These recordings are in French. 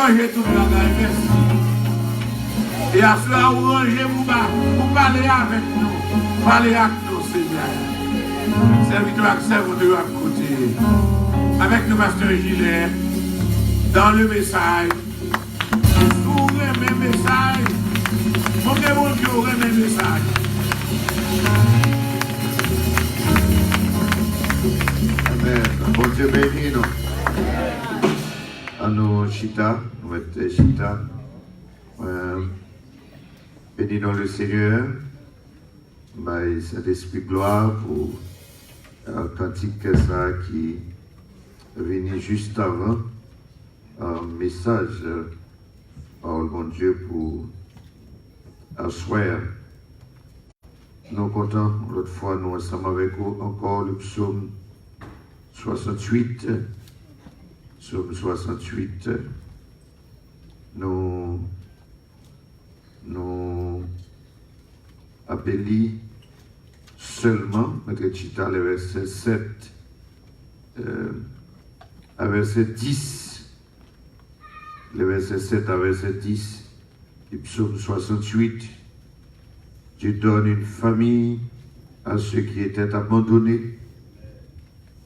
ranger tout le bagage, merci. Et à cela, vous rangez pour parler avec nous. Parler avec nous, Seigneur. Serviteur avec serviteur à côté. Avec nous, Pasteur Gilet, dans le message. Vous aimez le message. Vous aimez le message. Amen. Bon Dieu béni, nous. À nos chita, nous mettons chita. Béni dans le Seigneur. Saint-Esprit gloire pour un cantique ça qui est venu juste avant. Un message par le bon Dieu pour asseoir. Nous sommes contents, l'autre fois, nous sommes avec vous encore le psaume 68. Psaume 68. Nous appelons seulement, notre chita, le verset 7 à verset 10. Le verset 7 à verset 10 du psaume 68. Dieu donne une famille à ceux qui étaient abandonnés.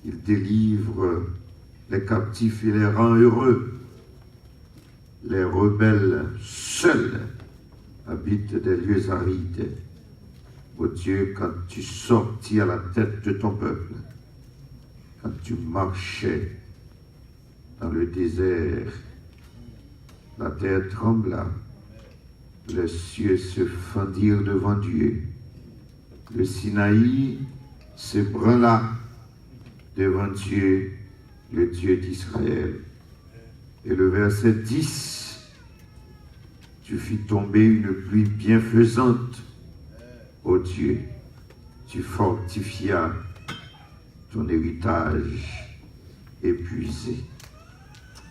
Il délivre les captifs et les rend heureux. Les rebelles seuls habitent des lieux arides. Ô Dieu, quand tu sortis à la tête de ton peuple, quand tu marchais dans le désert, la terre trembla, les cieux se fendirent devant Dieu, le Sinaï s'ébranla devant Dieu, le Dieu d'Israël. Et le verset 10, tu fis tomber une pluie bienfaisante, ô Dieu, tu fortifias ton héritage épuisé.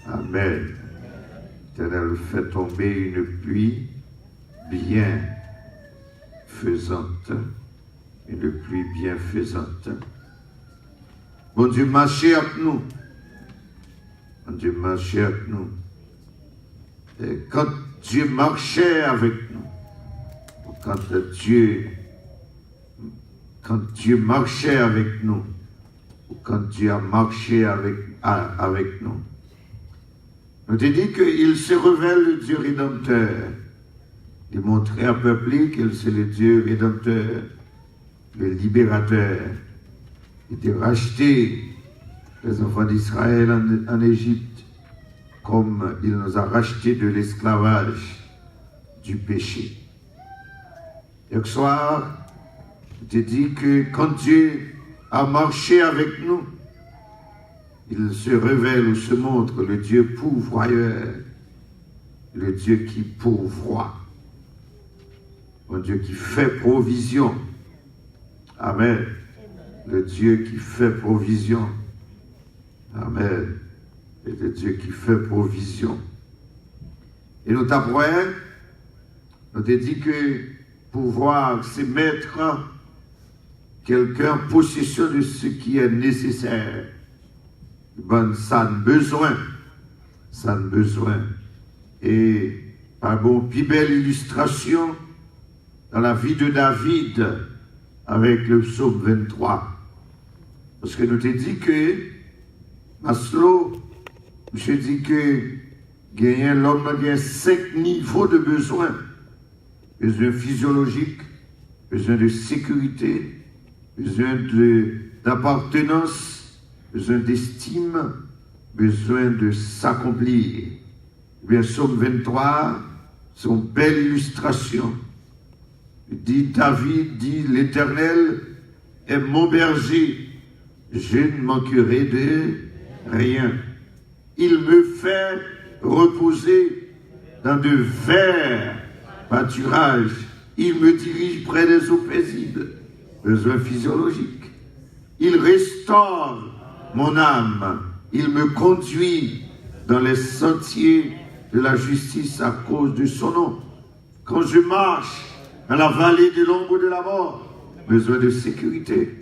Amen. L'Éternel fait tomber une pluie bienfaisante, une pluie bienfaisante. Bon Dieu, marchez avec nous. Bon Dieu, marchez avec nous. Et quand Dieu marchait avec nous, quand Dieu marchait avec nous, ou quand Dieu a marché avec nous, on te dit qu'il se révèle le Dieu rédempteur. Il montrait à peuple qu'il c'est le Dieu rédempteur, le libérateur. Il a racheté les enfants d'Israël en Égypte, comme il nous a rachetés de l'esclavage du péché. Et ce soir, je te dis que quand Dieu a marché avec nous, il se révèle ou se montre le Dieu pourvoyeur, le Dieu qui pourvoit, un Dieu qui fait provision. Amen. Le Dieu qui fait provision. Amen. Et le Dieu qui fait provision. Et nous t'avons dit que pouvoir, c'est mettre quelqu'un en possession de ce qui est nécessaire. Ben, ça a besoin. Ça a besoin. Et par bon, plus belle illustration dans la vie de David avec le psaume 23. Parce que nous t'ai dit que Maslow, je dis que l'homme a 5 niveaux de besoins. Besoin physiologique, besoin de sécurité, besoin d'appartenance, besoin d'estime, besoin de s'accomplir. Bien, Psaume 23, c'est une belle illustration. David dit, l'Éternel est mon berger, je ne manquerai de rien. Il me fait reposer dans de verts pâturages. Il me dirige près des eaux paisibles. Besoin physiologique. Il restaure mon âme. Il me conduit dans les sentiers de la justice à cause de son nom. Quand je marche dans la vallée de l'ombre de la mort, besoin de sécurité.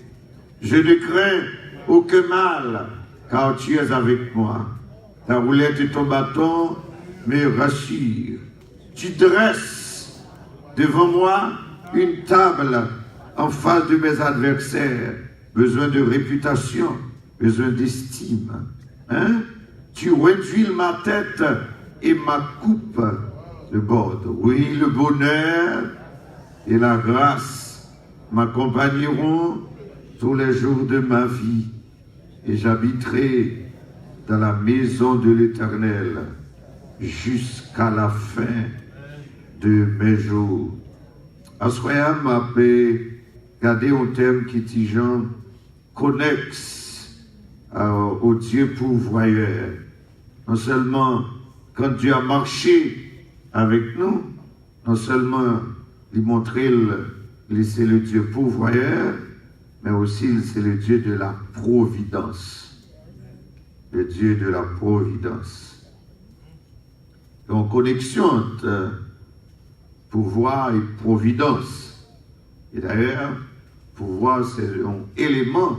Je ne crains aucun mal, car tu es avec moi. Ta roulette et ton bâton me rassurent. Tu dresses devant moi une table en face de mes adversaires. Besoin de réputation, besoin d'estime. Hein? Tu réduis ma tête et ma coupe de borde. Oui, le bonheur et la grâce m'accompagneront tous les jours de ma vie. Et j'habiterai dans la maison de l'Éternel jusqu'à la fin de mes jours. Assoyam m'a gardé un thème qui dit Jean connexe au Dieu pourvoyeur. Non seulement quand Dieu a marché avec nous, non seulement lui montrer c'est le Dieu pourvoyeur, mais aussi c'est le Dieu de la providence. Le Dieu de la providence. Donc, connexion entre pouvoir et providence. Et d'ailleurs, pouvoir, c'est un élément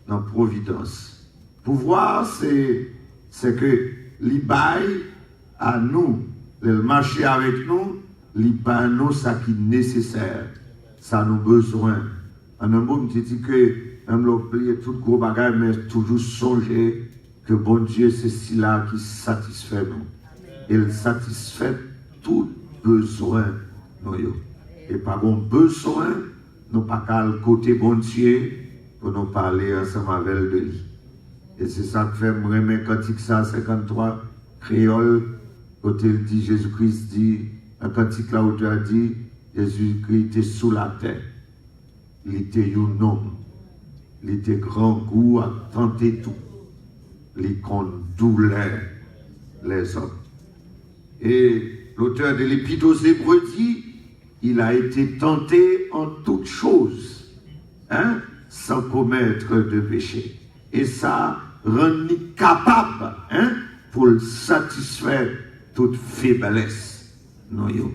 dans providence. Pouvoir, c'est que l'Ibaï à nous, le marché avec nous, l'Ibaï à nous, ça qui est nécessaire, ça a nos besoins. En un mot, je dis que même l'oublier tout gros bagage, mais toujours songer que bon Dieu, c'est celui-là qui satisfait nous. Il satisfait tout besoin. Et par bon besoin, nous pas qu'à le côté bon Dieu pour nous parler ensemble avec lui. Et c'est ça que fait moi mes cantiques 153 créole, côté il dit Jésus-Christ dit, un cantique là où tu as dit, Jésus-Christ était sous la terre. Il était un homme. Il était grand goût à tenter tout. Il condoulait les hommes. Et l'auteur de l'Épître aux Hébreux dit, il a été tenté en toutes choses, hein, sans commettre de péché. Et ça rend capable, hein, pour satisfaire toute faiblesse. Non, yo.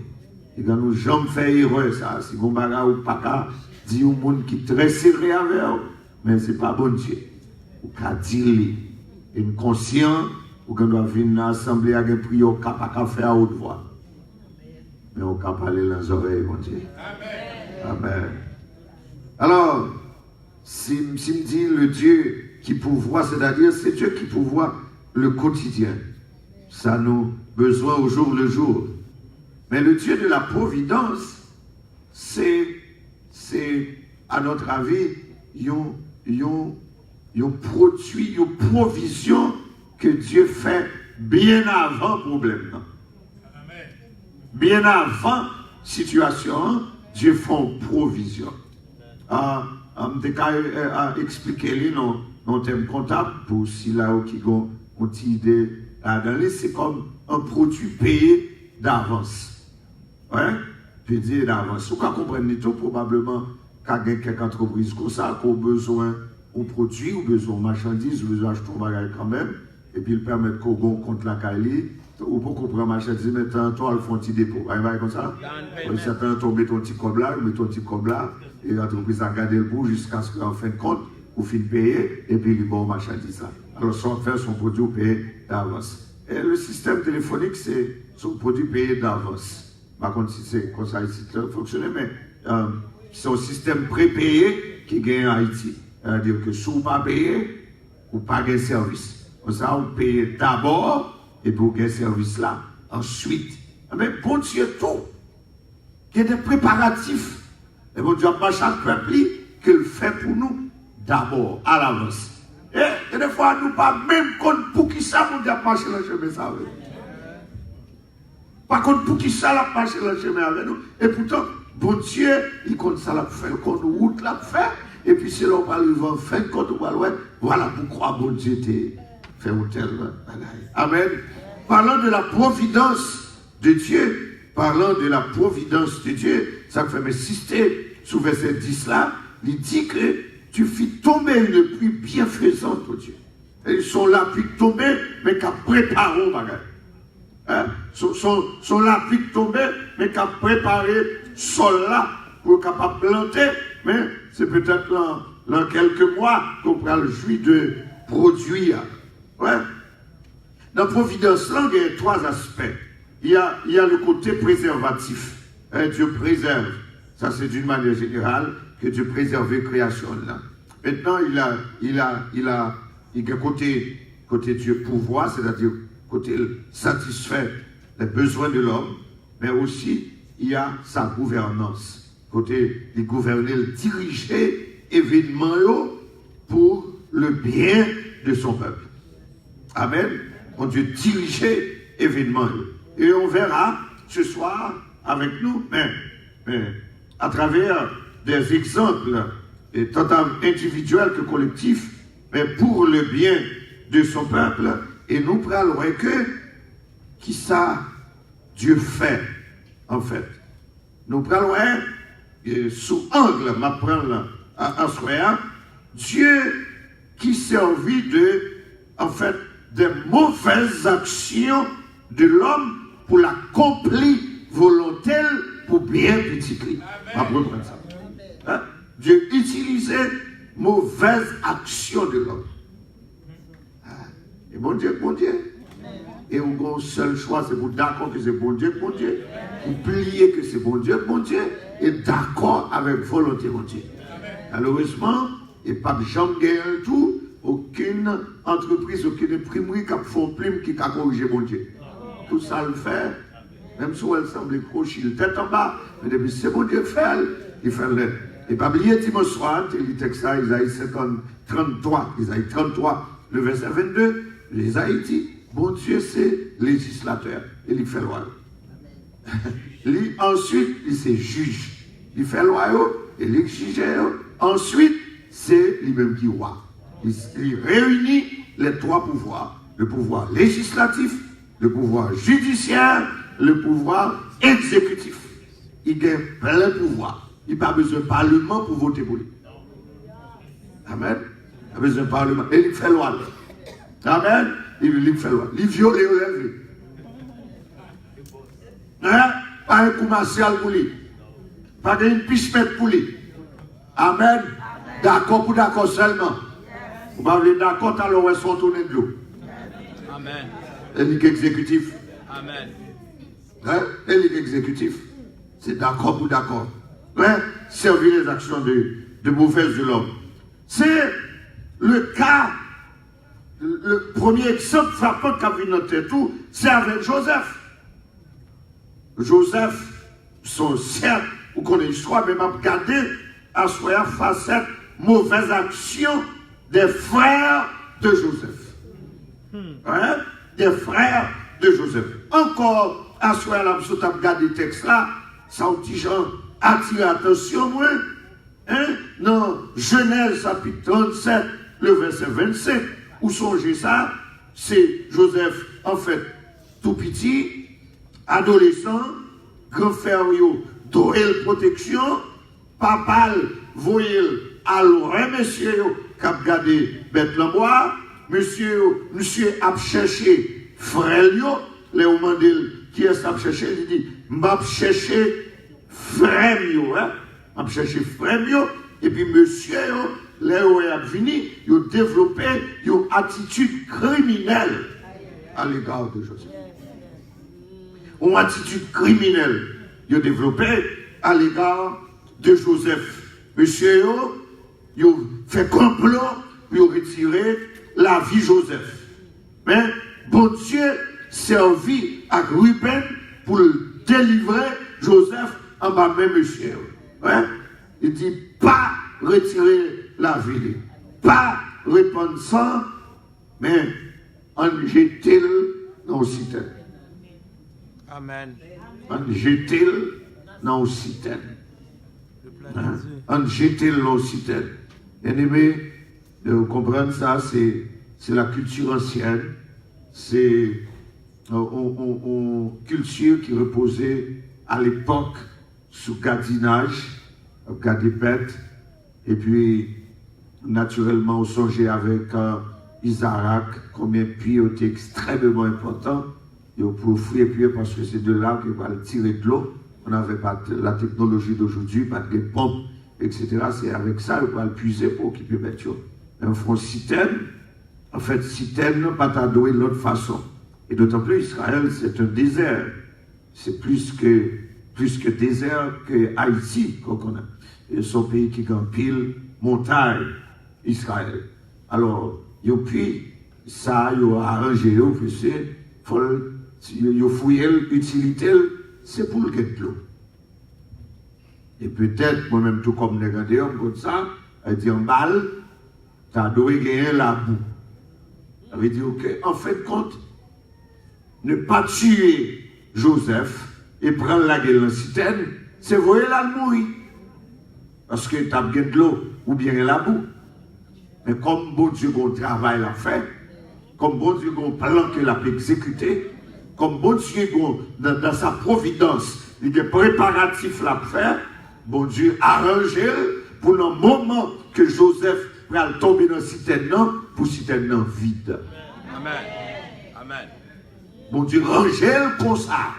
Et quand nous jamais fait erreur, ça, si bon bagarre ou pas qu'à dire au monde qui est très serré avec eux, mais c'est pas bon Dieu. Ou qu'à dire, une conscience, ou qu'on doit venir dans l'assemblée avec un prière, ou qu'à faire à haute voix. Mais on peut parler dans les oreilles, mon Dieu. Amen. Amen. Alors, si me dit le Dieu qui pourvoit, c'est-à-dire c'est Dieu qui pourvoit le quotidien. Ça nous besoin au jour le jour. Mais le Dieu de la providence, c'est à notre avis, un produit, une provision que Dieu fait bien avant le problème. Bien avant situation, Dieu fait une provision. Je vais expliquer dans le thème comptable, pour si là qui ont une idée, c'est comme un produit payé d'avance. Ouais? Payer d'avance. Vous comprenez tout, probablement, quand il y a quelques entreprises comme ça, qui ont besoin de produits, ou besoin de marchandises, ou besoin d'acheter un bagage quand même, et puis ils permettent qu'on ait contre la Cali, ou pour qu'on prenne marchandise, maintenant, toi, ils font un petit dépôt. Vous voyez comme ça? Certains tombent ton petit cob là, ton petit cob là, et l'entreprise a gardé le bout jusqu'à ce qu'en fin de compte, vous finissez payer, et puis ils vont marchandise là. Alors, soit faire son produit payé d'avance. Et le système téléphonique, c'est son produit payé d'avance. Par contre, si c'est comme ça, ici, ça fonctionne, mais c'est un système prépayé qui gagne en Haïti. C'est-à-dire que si vous ne pas payé, vous ne pas de service. Comme ça, vous payez d'abord, et pour gagner service là, ensuite. Mais bon Dieu, tout. Il y a des préparatifs. Et bon Dieu, pas chaque peuple qu'il fait pour nous d'abord, à l'avance. Et des fois, nous pas même compte pour qui ça, mon Dieu, marcher dans le chemin, ça avec nous. Par contre, pour qui ça, la marcher dans le chemin avec nous. Et pourtant, bon Dieu, il compte ça, la fait, qu'on route, la fait. Et puis, c'est là, on va arriver en fin de compte, on va le voilà pourquoi bon Dieu t'est fait un tel bagaille. Amen. Parlant de la providence de Dieu, ça me fait m'insister sur verset 10 là, il dit que tu fis tomber une pluie bienfaisante pour Dieu. Et ils sont là puis tomber, mais qu'à préparer au bagage. Hein? Sont là puis tomber, mais qu'à préparer sol là pour capable planter, mais c'est peut-être dans quelques mois qu'on pourra le jouir de produire. Ouais? Dans Providence, là, il y a trois aspects. Il y a le côté préservatif. Hein, Dieu préserve. Ça, c'est d'une manière générale que Dieu préserve la création là. Maintenant, il a côté Dieu pouvoir, c'est-à-dire côté satisfaire les besoins de l'homme, mais aussi il y a sa gouvernance. Côté il gouverner, il diriger événements pour le bien de son peuple. Amen. On Dieu diriger événements. Et on verra ce soir avec nous, mais à travers des exemples, tant individuels que collectifs, mais pour le bien de son peuple, et nous prenons que qui ça Dieu fait, en fait. Nous prenons sous angle, m'apprendre à soi, Dieu qui servit en fait, des mauvaises actions de l'homme pour l'accomplir volontaire pour bien petit cri. Hein? Dieu utilisait mauvaise action de l'homme. Et bon Dieu. Et on a un seul choix, c'est pour d'accord que c'est bon Dieu, pour plier que c'est bon Dieu, et d'accord avec volonté, bon Dieu. Malheureusement, il n'y a pas de jambe guerre tout, aucune entreprise, aucune imprimerie qui font plume qui a corrigé bon Dieu. Tout ça le fait, même si elle semble crocher le tête en bas, mais depuis c'est bon Dieu fait, il fait le. Et pas oublier dimanche soir, il dit ça, Isaïe 33, le verset 22, les Haïti, bon Dieu c'est législateur, et il fait loi. Ensuite, il se juge. Il fait loi, et il juge. Ensuite, c'est lui-même qui roi. Il réunit les trois pouvoirs. Le pouvoir législatif, le pouvoir judiciaire, le pouvoir exécutif. Il gagne plein pouvoir. Il n'a pas besoin de parlement pour voter pour lui. Amen. Il n'a pas besoin de parlement. Et il fait loi. Amen. Il fait loi. Il viole et il lève. Hein? Pas un coup martial pour lui. Pas une pichemette pour lui. Amen. D'accord pour d'accord seulement. Vous parlez d'accord, alors on sont tournés de l'eau. Amen. Et l'exécutif. Amen. Hein? Et l'exécutif. C'est d'accord pour d'accord. Hein? Servir les actions de mauvaises de l'homme. C'est le cas, le premier exemple frappant qu'a vu notre tête, c'est avec Joseph. Joseph, son cercle, vous connaissez l'histoire, mais m'a regardé à soi face à cette mauvaise action des frères de Joseph. Hein? Des frères de Joseph. Encore à soi, là, vous avez regardé le texte là, ça a dit genre, attirer l'attention, moi. Hein? Non, Genèse chapitre 37, le verset 27, où songez ça, c'est Joseph, en fait, tout petit, adolescent, grand frère, doré protection, papa, voyez, alors, monsieur, qui a gardé bête en bois, monsieur a cherché frère, les demandé qui est à chercher, il dit, m'a cherché frère, m'a cherché frère, et puis monsieur, les a fini, il a développé une attitude criminelle à l'égard de Joseph. Une attitude criminelle, il a développé à l'égard de Joseph. Monsieur, il a fait complot pour retirer la vie de Joseph. Mais bon Dieu servi à Ruben pour délivrer Joseph en bas même monsieur. Ouais? Il dit pas retirer la vie, pas répandre sang, mais en jeter dans le citerne. Amen. En jeter dans le citerne. En jeter dans le citerne. Bien aimé, de comprendre ça, c'est la culture ancienne, c'est une culture qui reposait à l'époque sous gardinage, gardépète, et puis naturellement on songeait avec Isaac, combien pied était extrêmement important, et on pouvait fouiller pied parce que c'est de là qu'on va le tirer de l'eau. On n'avait pas la technologie d'aujourd'hui, pas de pompes, etc. C'est avec ça qu'on va le puiser pour occuper le bâtiment. Un front citerne, en fait, citerne, pas t'adouer de l'autre façon. Et d'autant plus, Israël, c'est un désert. C'est plus que désert que Haïti qu'on connaît. Et son pays qui empile montagne, Israël. Alors, puis, ça, il a arrangé, il a fouillé l'utilité, c'est pour le get de l'eau. Et peut-être, moi-même, tout comme les gars, comme ça, elle dit en balle, t'as doué gagner la boue. Ça veut dire qu'en fait, compte, ne pas tuer Joseph et prendre la gueule en citerne, c'est voyer la mourir. Parce que tu as bien de l'eau ou bien la boue. Mais comme bon Dieu a un travail à faire, comme bon Dieu a un plan qu'il a exécuté, comme bon Dieu dans sa providence, il y a des préparatifs à faire, bon Dieu a arrangé pour le moment que Joseph va tomber dans le citerne, pour le citerne vide. Amen. Amen. Bon Dieu rangel comme ça.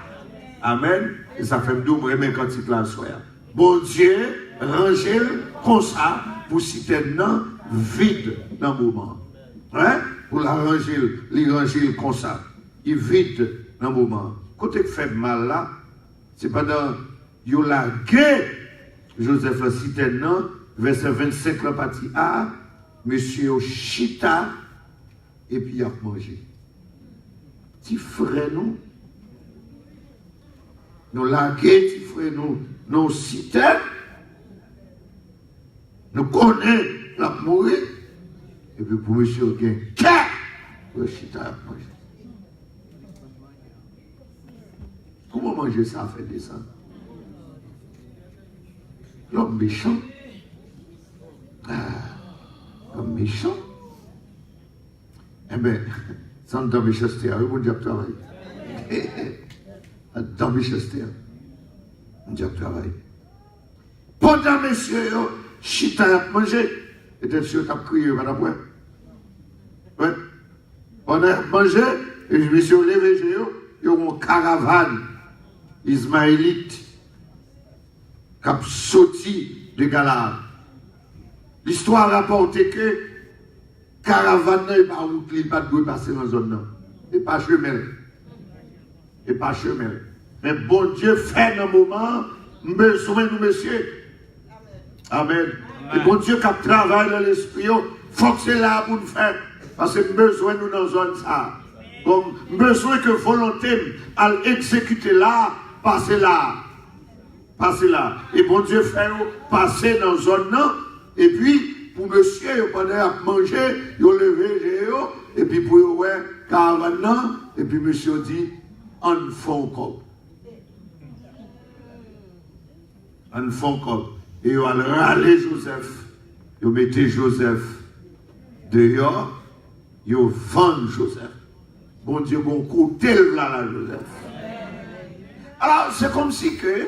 Amen. Et ça fait double même quand il la soir. Bon Dieu rangel comme ça pour citerne vide dans le moment. Hein? Pour la ranger comme ça. Il vide dans le moment. Côté que fait mal là, c'est pas dans yo la guerre. Joseph la citerne, verset 25 la partie A, monsieur Chita, et puis il a mangé. Petit frère nous laguer, petit frère nous citerne, nous connaissons la mourir, et puis pour monsieur Gain, le Chita a mangé. Comment manger ça fait descendre? L'homme méchant. L'homme méchant. Eh bien, sans dans méchanceté, on dit à travailler. Dans méchanceté, on dit à travailler. Pendant monsieur, Chita a mangé, et peut-être sûr qu'il a crié, madame, ouais. On a mangé, et je me suis levé, il y a une caravane ismaélite qui a sorti de Galade. L'histoire rapporte que caravane n'est pas route, il pas de passer dans la zone. Et pas chemin. Et pas chemin. Mais bon Dieu fait dans le moment, besoin de monsieur. Amen. Et bon Dieu qui travaille dans l'esprit, il faut que c'est là pour nous faire. Parce que besoin de nous dans la zone ça. Comme besoin que volonté à exécuter là, passer là. Passer là. Et bon Dieu fait passer dans la zone là. Et puis, pour monsieur, il a manger, il a levé, et puis pour ouais, caravane, et puis monsieur dit, on fond comme. On fond comme. Et il a râlé Joseph. Il mettait Joseph dehors, il vend Joseph. Bon Dieu, bon coup, tel là, Joseph. Alors, c'est comme si que,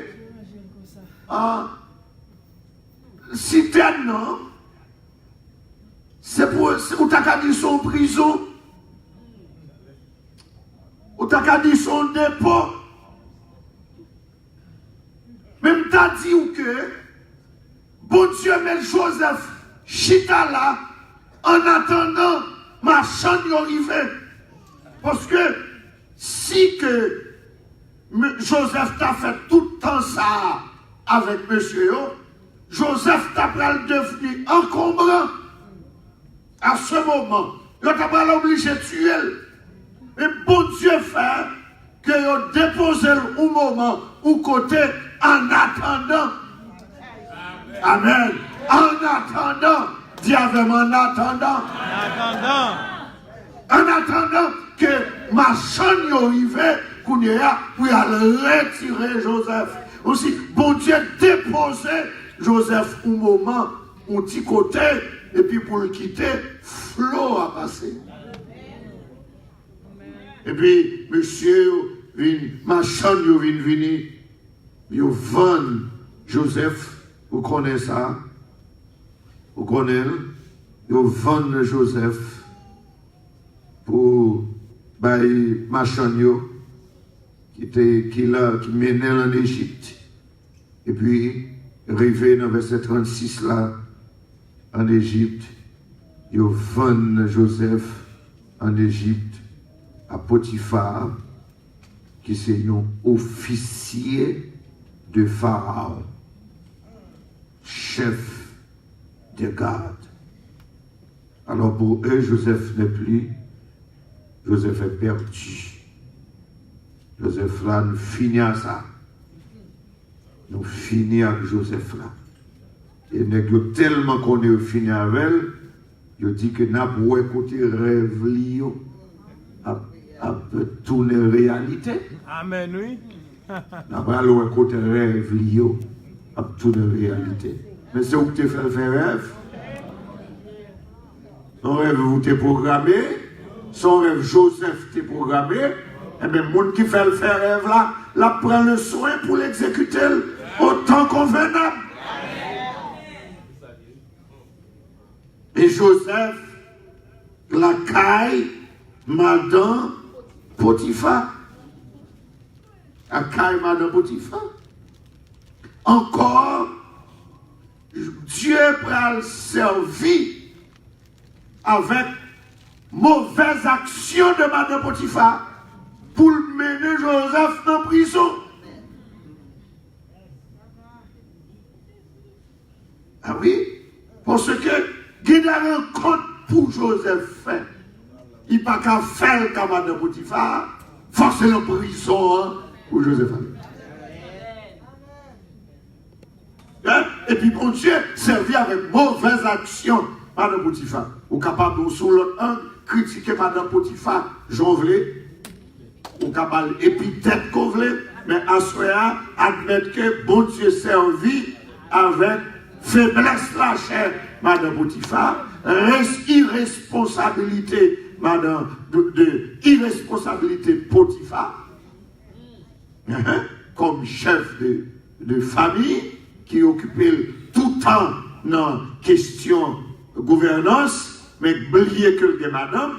si t'es non, c'est pour, ou t'as qu'à dire son prison, ou t'as qu'à dire son dépôt. Même t'as dit ou que, bon Dieu met Joseph chita là, en attendant ma chambre arrivée. Parce que si que Joseph t'a fait tout le temps ça avec monsieur, Joseph t'a devenu encombrant à ce moment. Il t'a pas obligé de tuer. Mais bon Dieu fait que il dépose au moment ou côté en attendant. Amen. En attendant. Dis avec moi en attendant. En attendant que ma chaîne arrive pour aller retirer Joseph. Aussi, bon Dieu déposer Joseph au moment où petit côté et puis pour le quitter, flot a passé. Et puis, monsieur, ma chaîne vient venir, il vend Joseph, vous connaissez ça? Vous connaissez? Il vend Joseph pour ma chaîne qui menait en Égypte. Et puis, arrivé dans verset 36 là, en Égypte, il vend Joseph en Égypte à Potiphar, qui est un officier de Pharaon, chef de garde. Alors pour eux, Joseph n'est plus, Joseph est perdu. Joseph là, nous finissons à ça. Nous finissons avec Joseph là. Et nous tellement qu'on est fini avec elle, je dis que nous avons écouté rêve lié à tourner réalité. Amen, oui. Nous avons écouté rêve lié à tourner réalité. Mais c'est où que tu fais le rêve? Son rêve vous t'es programmé, son rêve Joseph t'est programmé, et bien le monde qui fait le rêve là, la prend le soin pour l'exécuter autant convenable. Et Joseph, la caille, madame Potiphar. La caille, madame Potiphar. Encore, Dieu pral servi avec mauvaise action de madame Potiphar pour mener Joseph en prison. Ah oui, parce que il y a un compte pour Joseph fait. Il n'y a pas qu'à faire comme madame Potiphar, forcer en prison pour Joseph. Et puis bon Dieu servi avec mauvaise action madame Potiphar. Ou capable de sous l'autre angle critiquer madame Potiphar, j'en voulais. Ou capable épithète qu'on voulait, mais à ce moment admettre que bon Dieu servi avec faiblesse la chair madame Potiphar, irresponsabilité madame de irresponsabilité Potiphar, comme chef de famille qui occupait tout le temps dans question gouvernance, mais oublier que le madame,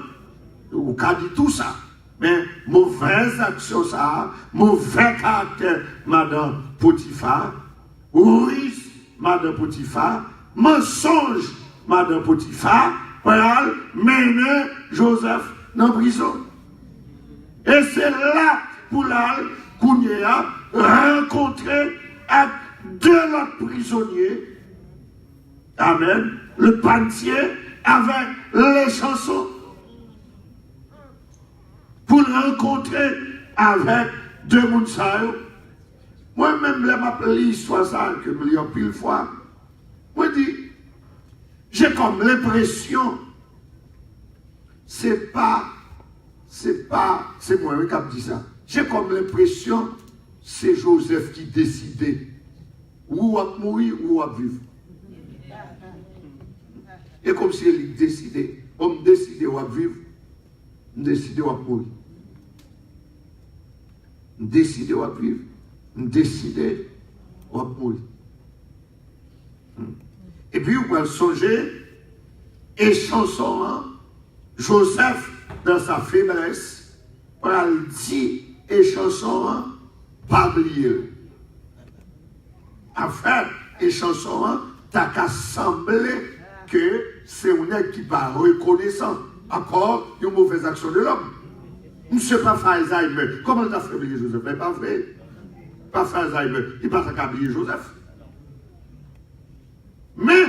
ou qu'a dit tout ça. Mais mauvaise action ça, mauvais caractère madame Potiphar, ruse madame Potiphar, mensonge madame Potiphar, pour mener Joseph dans la prison. Et c'est là pour qu'on a rencontré avec deux autres prisonniers. Amen. Le pantier avec les chansons. Pour rencontrer avec deux mounsaïs. Moi-même, je m'appelle l'histoire ça, que je lis en pile fois. Moi, je dis, j'ai comme l'impression, c'est moi qui ai dit ça. J'ai comme l'impression, c'est Joseph qui décidait où à mourir ou à vivre. Et comme si il décidait, on décidait où à vivre, on décidait où à mourir. On décidait où à vivre, décidé de mourir. Et puis, vous pouvez songer, et chanson, hein, Joseph, dans sa faiblesse, pour le dire, et chanson, hein, pas oublier. Enfin, et chanson, hein, t'as qu'à sembler que c'est un qui pas reconnaissant. Encore une mauvaise action de l'homme. Monsieur pas fait Alzheimer. Comment t'as fait oublier Joseph? Mais pas vrai. Pas fait Alzheimer. Il pas qu'à oublier Joseph. Mais,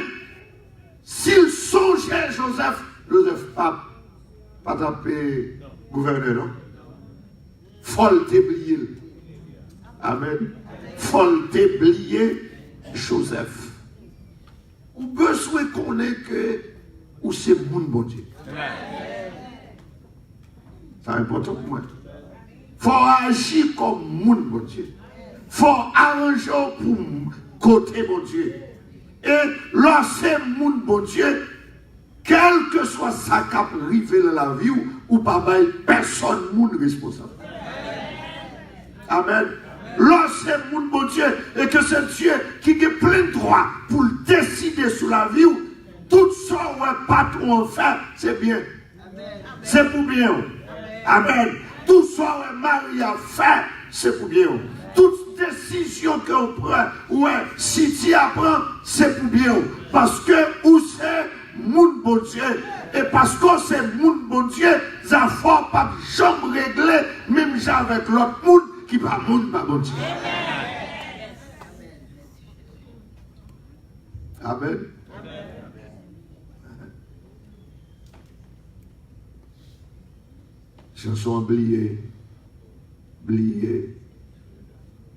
s'il songeait Joseph pas taper gouverneur, non? Faut t'oublier. Amen. Faut t'oublier Joseph. Ou besoin qu'on ait que, ou c'est mon bon Dieu. C'est important pour moi. Il faut agir comme mon bon Dieu. Il faut arranger pour côté mon Dieu. Et lorsque mon bon Dieu, quel que soit sa cap rivé dans la vie, ou pas personne moun responsable. Amen. Lorsque mon bon Dieu, et que c'est Dieu qui a plein de droit pour décider sur la vie, tout ça, ouais, patron fait, c'est bien. C'est pour bien. Amen. Tout ça, ouais, Marie a fait, c'est pour bien. Toute décision qu'on prend, ouais, si tu apprends, c'est pour bien. Parce que, où c'est mon bon Dieu, et parce que c'est mon bon Dieu, ça ne faut pas jamais régler, même avec l'autre monde qui ne pas mon bon Dieu. Amen. Chanson oubliée,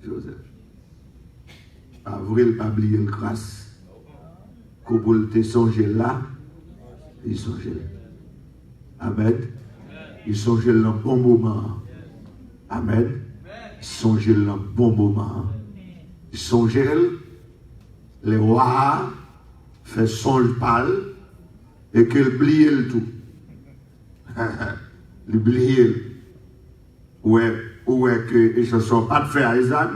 Joseph. Avril, pas oublier le grâce. Qu'on peut te songer là, il songe là. Amen. Il songe là un bon moment. Amen. Il songe là un bon moment. Il songe les rois fait songe pâle et qu'il oublie le tout. Il oublie. Ouais que les chansons pas de faire à Isaac,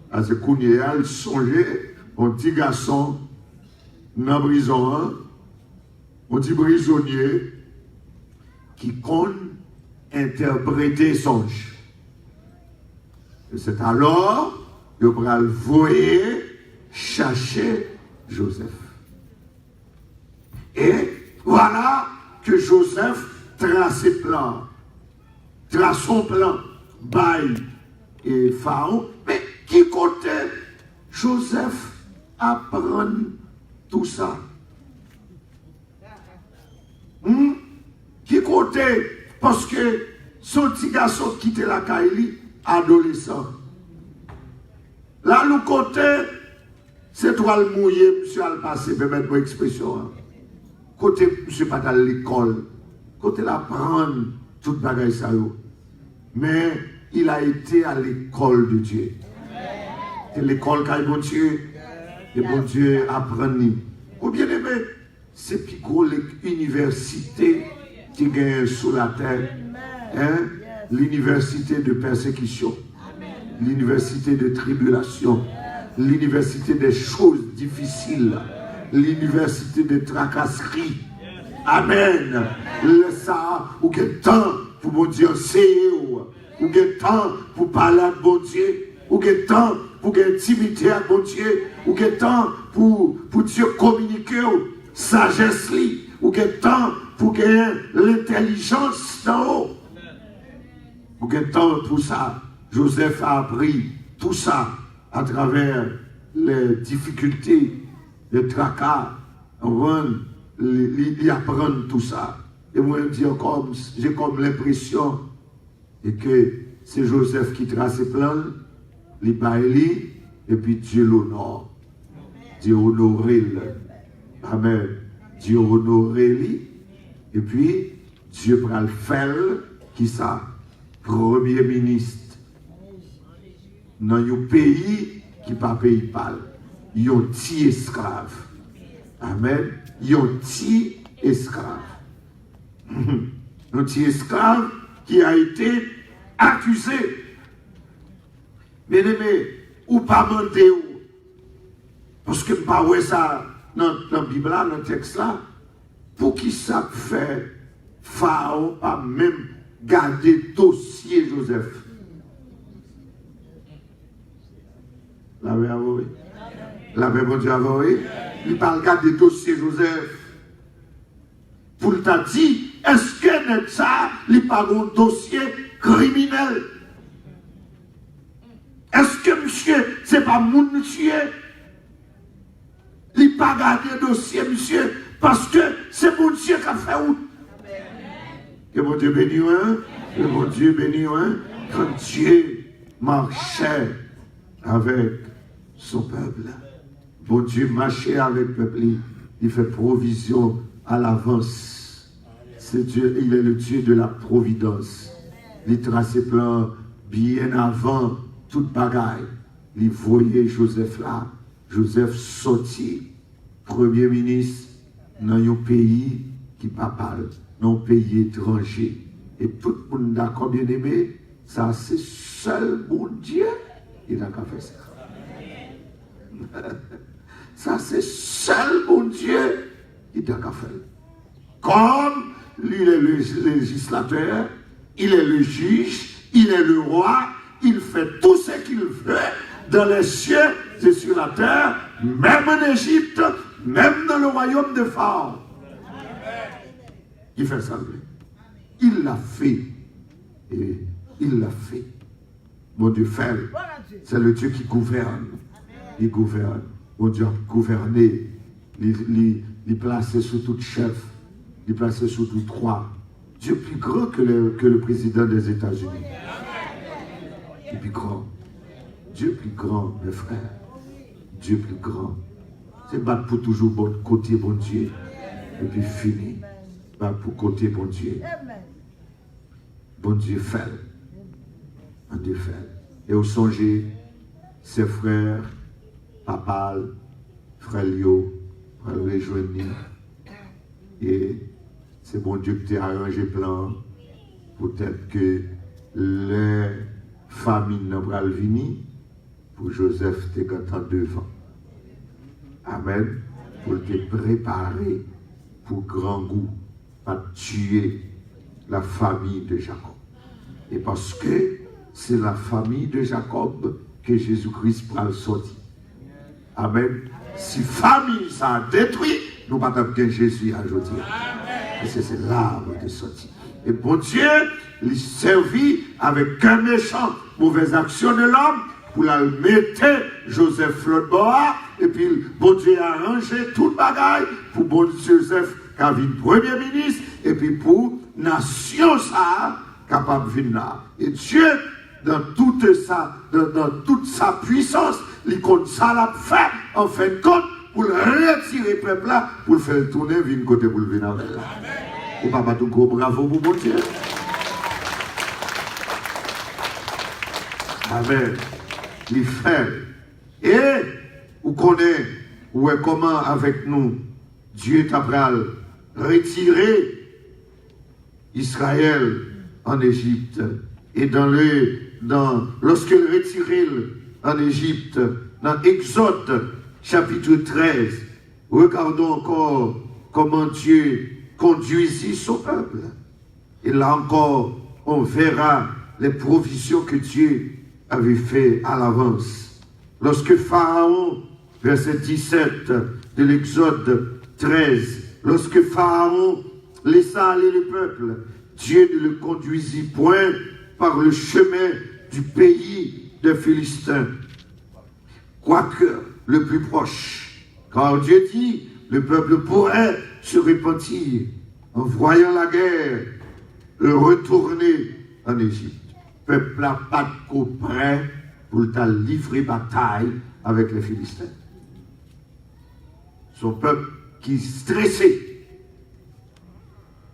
parce que Kounia, il songeait un petit garçon dans la prison, un petit prisonnier qui compte interpréter songe. Et c'est alors que vous allez voyer chercher Joseph. Et voilà que Joseph trace son plan, bail et Pharaon. Mais qui côté Joseph apprend tout ça? Qui côté? Parce que son petit garçon quitte la Kaili, adolescent. Là, le côté, c'est toi le mouillé, monsieur a le passé, permettez moi expression. Côté, monsieur pas à l'école. Côté l'apprendre toute bagaille ça. Mais il a été à l'école de Dieu. C'est l'école qu'a bon Dieu. Et bon Dieu apprend. Ou bien aimé, c'est plus gros l'université qui gagne sous la terre. Hein? L'université de persécution. L'université de tribulation. L'université des choses difficiles. L'université de tracasseries. Amen. Le ça, ou quel temps pour bon Dieu enseigner, ou quel temps pour parler à bon Dieu, ou quel temps pour gagner intimité à bon Dieu, ou quel temps pour Dieu communiquer, sagesse, ou quel temps pour gagner l'intelligence d'en haut. Ou quel temps pour ça, Joseph a appris tout ça à travers les difficultés, les tracas, il apprend tout ça. Et moi, j'ai comme l'impression que c'est Joseph qui trace ses plans, il baille, et puis Dieu l'honore. Dieu honore. Amen. Dieu honore, et puis Dieu prend le faire, qui ça? Premier ministre. Dans un pays qui n'est pas pays pâle. Il y a un petit esclave. Amen. Il y a un petit esclave. Un petit esclave qui a été accusé. Bien aimé, ou pas demander, parce que pas ouais ça dans la Bible, dans le texte là, pour qui ça fait Pharaon pas même garder dossier Joseph. La paix avouée. La paix bon Dieu avouée. Il parle garder dossier Joseph. Pour le t'a dit, est-ce que ça, il parle un dossier criminel? Est-ce que monsieur, c'est pas mon monsieur? Il pas garder dossier monsieur parce que c'est mon Dieu qui a fait où? Que mon Dieu bénisse, hein? Que mon Dieu bénisse, hein? Quand Dieu marchait avec son peuple, bon Dieu marchait avec le peuple, il fait provision à l'avance. C'est Dieu, il est le Dieu de la providence. Il trace ses plans bien avant toute bagaille. Il voyait Joseph là. Joseph sorti, premier ministre dans un pays qui parle, dans un pays étranger. Et tout le monde d'accord bien aimé, ça c'est seul bon Dieu qui a fait ça. Ça c'est seul bon Dieu qui a fait. Comme lui il est le législateur, il est le juge, il est le roi, il fait tout ce qu'il veut dans les cieux et sur la terre, même en Égypte, même dans le royaume de Pharaon. Il fait ça. Il l'a fait. Et il l'a fait. Mon Dieu fait. C'est le Dieu qui gouverne. Il gouverne. Mon Dieu a gouverné. Il placé sous tout chef. Il placé sous tout roi. Dieu plus grand que le président des États-Unis. Dieu plus grand. Dieu plus grand, mes frères. Dieu plus grand. C'est battre pour toujours bon côté, bon Dieu. Et puis fini. Battre pour côté, bon Dieu. Bon Dieu fait. Bon Dieu fait. Et au songer, ses frères, papa, frère Lio, frère le rejoindre. Et c'est bon Dieu qui t'a arrangé plan. Peut-être que les familles n'ont pas venir. Pour Joseph, t'es content devant. Amen. Pour te préparer pour grand goût, à tuer la famille de Jacob. Et parce que c'est la famille de Jacob que Jésus-Christ prend le sorti. Amen. Si famille ça a détruit, nous ne pouvons pas que Jésus a ajouté. Et c'est l'arbre de sortie. Et bon Dieu, il servit avec un méchant, mauvaise action de l'homme, pour la mettre Joseph Flotboa, et puis bon Dieu a arrangé toute bagaille pour bon Joseph qui a vu premier ministre, et puis pour nation ça capable de venir là. Et Dieu, dans toute sa puissance, il compte ça l'a fait, en fin de compte, pour le retirer le peuple là, pour le faire tourner, venir côté pour le venir avec là. Ou pas tout gros bravo pour bon Dieu. Amen. Il fait. Et vous connaissez, ou est comment avec nous, Dieu t'a retiré Israël en Égypte. Et lorsqu'il retiré en Égypte, dans Exode chapitre 13, regardons encore comment Dieu conduisit son peuple. Et là encore, on verra les provisions que Dieu avait fait à l'avance. Lorsque Pharaon, verset 17 de l'Exode 13, lorsque Pharaon laissa aller le peuple, Dieu ne le conduisit point par le chemin du pays des Philistins, quoique le plus proche. Car Dieu dit, le peuple pourrait se repentir en voyant la guerre et retourner en Égypte. Le peuple n'a pas de prêt pour livrer bataille avec les Philistins. Son peuple qui est stressé.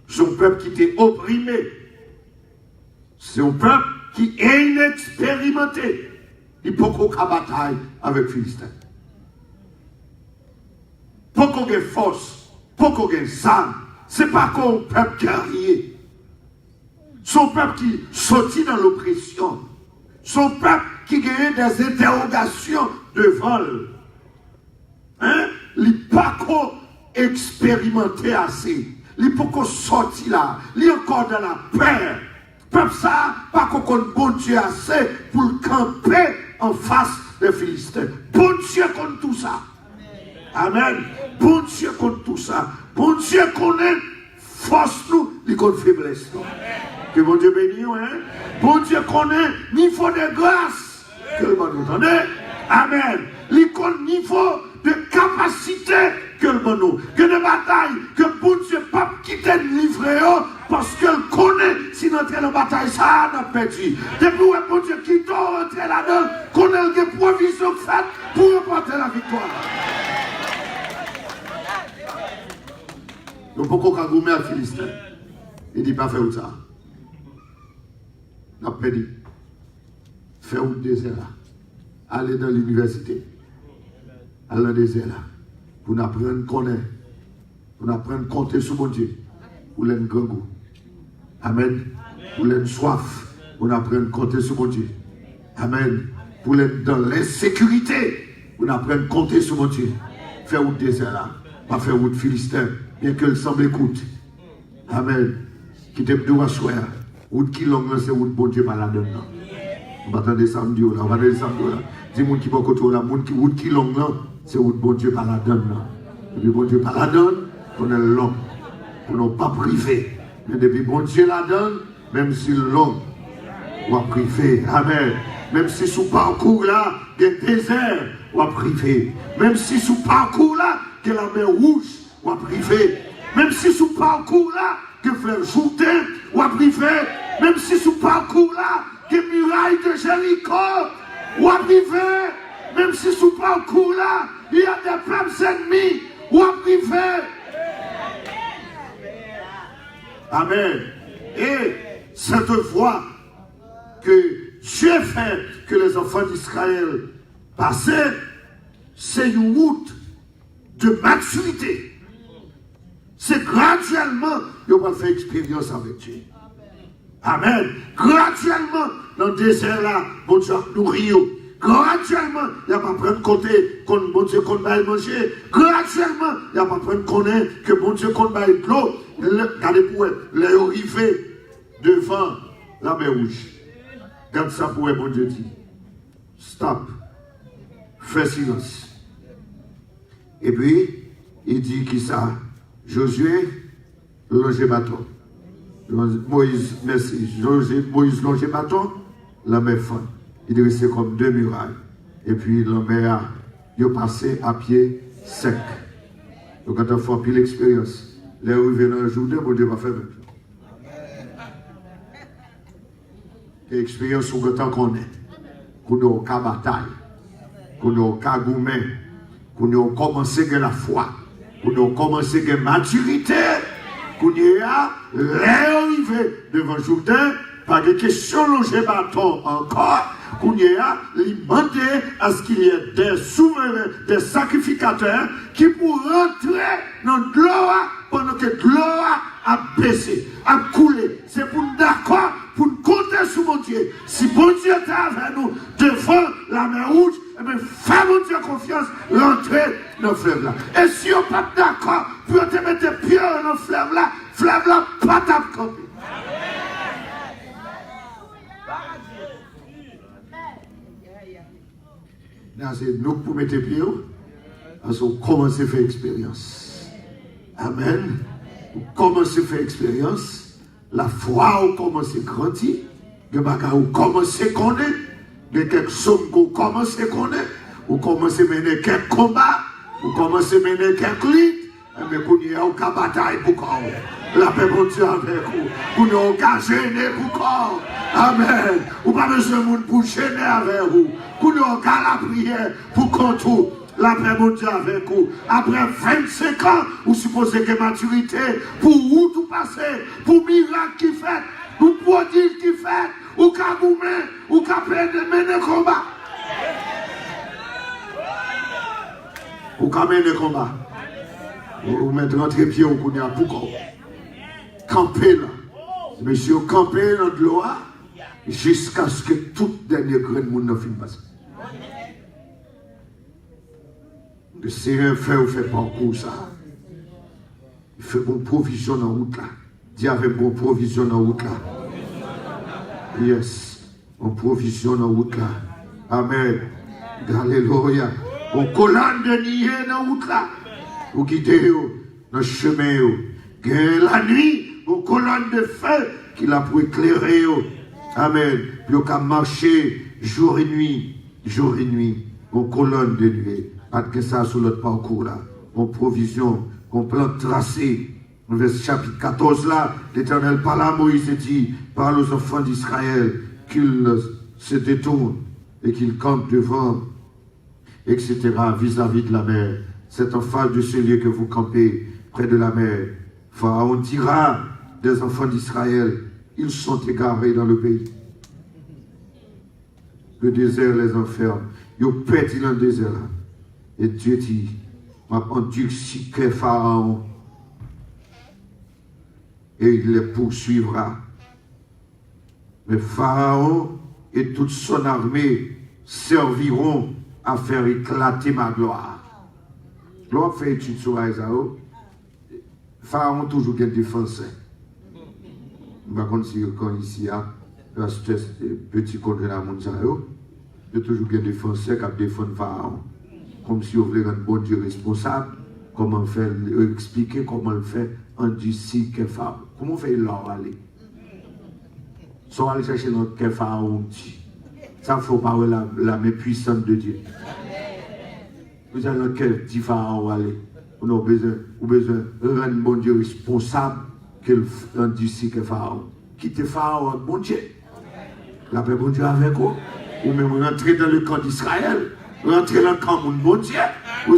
Son peuple qui était opprimé. Son peuple qui est inexpérimenté. Il peut pas bataille avec les Philistins. Pas qu'on ait force, pas qu'on ait âme. Ce n'est pas qu'on peuple guerrier. Son peuple qui sortit dans l'oppression. Son peuple qui gagne des interrogations de vol. Hein? Il n'est pas expérimenté assez. Il n'est pas sorti là. Il est encore dans la peur. Peuple ça, pas qu'on compte bon Dieu assez pour le camper en face des Philistins. Bon Dieu contre tout ça. Amen. Bon Dieu contre tout ça. Bon Dieu connaît force nous, il connaît faiblesse nous. Que bon Dieu bénisse, hein? Bon Dieu connaît niveau de grâce. Que le bon nous entendez? Amen. Il connaît niveau de capacité que le bon nous. Que de bataille, que bon Dieu pas quitter le livrer parce qu'elle connaît si nous entrons dans la bataille, ça n'a pas perdu. Depuis où bon Dieu qui doit rentrer là-dedans, connaît les provisions faites pour remporter la victoire. Donc pourquoi quand vous mettez à Philistin, il dit pas faire ça. Il a dit, faire un désert là. Aller dans l'université. Aller dans le désert là. Pour nous apprendre à connaître. Pour nous apprendre à compter sur mon Dieu. Pour l'être grand goût. Amen. Pour l'être soif. Pour nous apprendre à compter sur mon Dieu. Amen. Pour l'être dans l'insécurité. Pour nous apprendre à compter sur mon Dieu. Faire un désert là. Pas faire un Philistin. Bien qu'elle semble écoute. Amen. Qui te doit soir. Route qui longue, c'est route bon Dieu par la donne. On va attendre samedi là. On va attendre samedi là. Dis-moi qui va côté là. Route qui longue là, c'est route bon Dieu par la donne. Et puis bon Dieu par la donne, on est long. On n'a pas privé. Mais depuis bon Dieu la donne, même si long, on va privé. Amen. Même si sous parcours là, il y a désert, on va privé. Même si sous parcours là, il y a la mer rouge, on va privé. Même si sous parcours là, que fleuve Jourdain, ou à privé, même si sous parcours là, que muraille de Jéricho, ou à privé, même si sous parcours là, il y a des peuples ennemis, ou à privé. Amen. Et cette voie que Dieu fait que les enfants d'Israël passaient, c'est une route de maturité. C'est graduellement qu'on va faire expérience avec Dieu. Amen. Graduellement, dans le désert là, bon Dieu nourrit. Graduellement, il n'y a pas prendre côté, quand bon Dieu qu'on va manger. Graduellement, il n'y a pas prendre connaître que bon Dieu qu'on va de l'eau. Regardez pour les arrivés devant la mer rouge. Regarde ça pour bon Dieu dit. Stop. Fais silence. Et puis, il dit qui ça? Josué, longe bâton. Moïse, merci. Moïse longe bâton, la mer fond. Il est resté comme deux murailles. Et puis la mer, il est passé à pied sec. Donc quand on fait plus l'expérience, les arrivés dans le Jourdain, bon Dieu va faire même chose. L'expérience au temps qu'on est, qu'on a au cas bataille, qu'on a au cas gourmet, qu'on a commencé avec la foi. Pour nous commencer avec maturité, pour nous arriver devant Jourdain, pas de question loger bâton encore, pour nous demander à ce qu'il y ait des souverains, des sacrificateurs qui pourront rentrer dans l'eau pendant que l'eau a baissé, a coulé. C'est pour nous d'accord, pour nous compter sur mon Dieu. Si bon Dieu est avec nous devant la mer rouge, eh bien, fais mon Dieu confiance, rentrer dans le fleuve là. Et si on n'est pas d'accord, pour te mettre pied dans le fleuve là, pas t'accomper. C'est nous pour mettre pied, parce qu'on commence à faire expérience. Amen. On commence à faire expérience. La foi, on commence à grandir. Les bagages, on commence à connaître. Les quelques sommes qu'on commence à connaître. On commence à mener quelques combats. On commence à mener quelques luttes. Mais qu'on y a aucune bataille pour corps. La paix pour Dieu avec vous. Qu'on n'y a aucun gêné pour corps. Amen. Ou pas besoin de monde pour gêner avec vous. Qu'on n'y a aucun la prière pour contour. La paix pour Dieu avec vous. Après 25 ans, vous supposez que maturité, pour où tout passer, pour miracle qui fait, pour prodige qui fait, ou qu'à goumer, ou qu'à mener combat. Ou qu'à mener combat. Vous mettez entre pieds au Kounia pour camper là. Monsieur, camper dans l'eau, jusqu'à ce que tout dernier grain de monde finisse passer. Le Seigneur fait parcours ça. Il fait bon provision en route là. Dis avec bon provision en route là. Yes. Bon provision en route là. Amen. Alléluia. Bon colonne de nier en route là. Vous quittez dans le chemin. La nuit, bon colonne de feu qu'il a pour éclairer. Amen. Puis on peut marcher jour et nuit. Jour et nuit. Bon colonne de nuit. Pas que ça sur notre parcours là. Bon provision. Bon plan tracé. Dans le chapitre 14 là, l'Éternel parle à Moïse et dit, parle aux enfants d'Israël qu'ils se détournent et qu'ils campent devant, etc. vis-à-vis de la mer. C'est en face de ce lieu que vous campez, près de la mer. Pharaon dira des enfants d'Israël, ils sont égarés dans le pays. Le désert les enferme. Ils ont pété dans le désert là. Et Dieu dit, m'a endurci que Pharaon, et il les poursuivra. Mais Pharaon et toute son armée serviront à faire éclater ma gloire. L'on fait étude sur Aïsao. Pharaon toujours un défenseur. Par contre, si quand ici, petit contre la mondiale, il y a toujours un défenseur qui a défendu Pharaon. Comme si on voulait rendre bon Dieu responsable. Comment faire, expliquer comment le faire en d'ici que Pharaon. Comment fait l'or aller? Soit aller chercher notre Pharaon dit. Ça ne faut pas la main puissante de Dieu. Vous avez notre cœur dit Pharaon aller. On a besoin de rendre bon Dieu responsable qu'en d'ici que Pharaon. Quittez Pharaon, bon Dieu. La paix bon Dieu avec vous. Ou même rentrer dans le camp d'Israël. Rentrer dans le camp de bon Dieu. Ou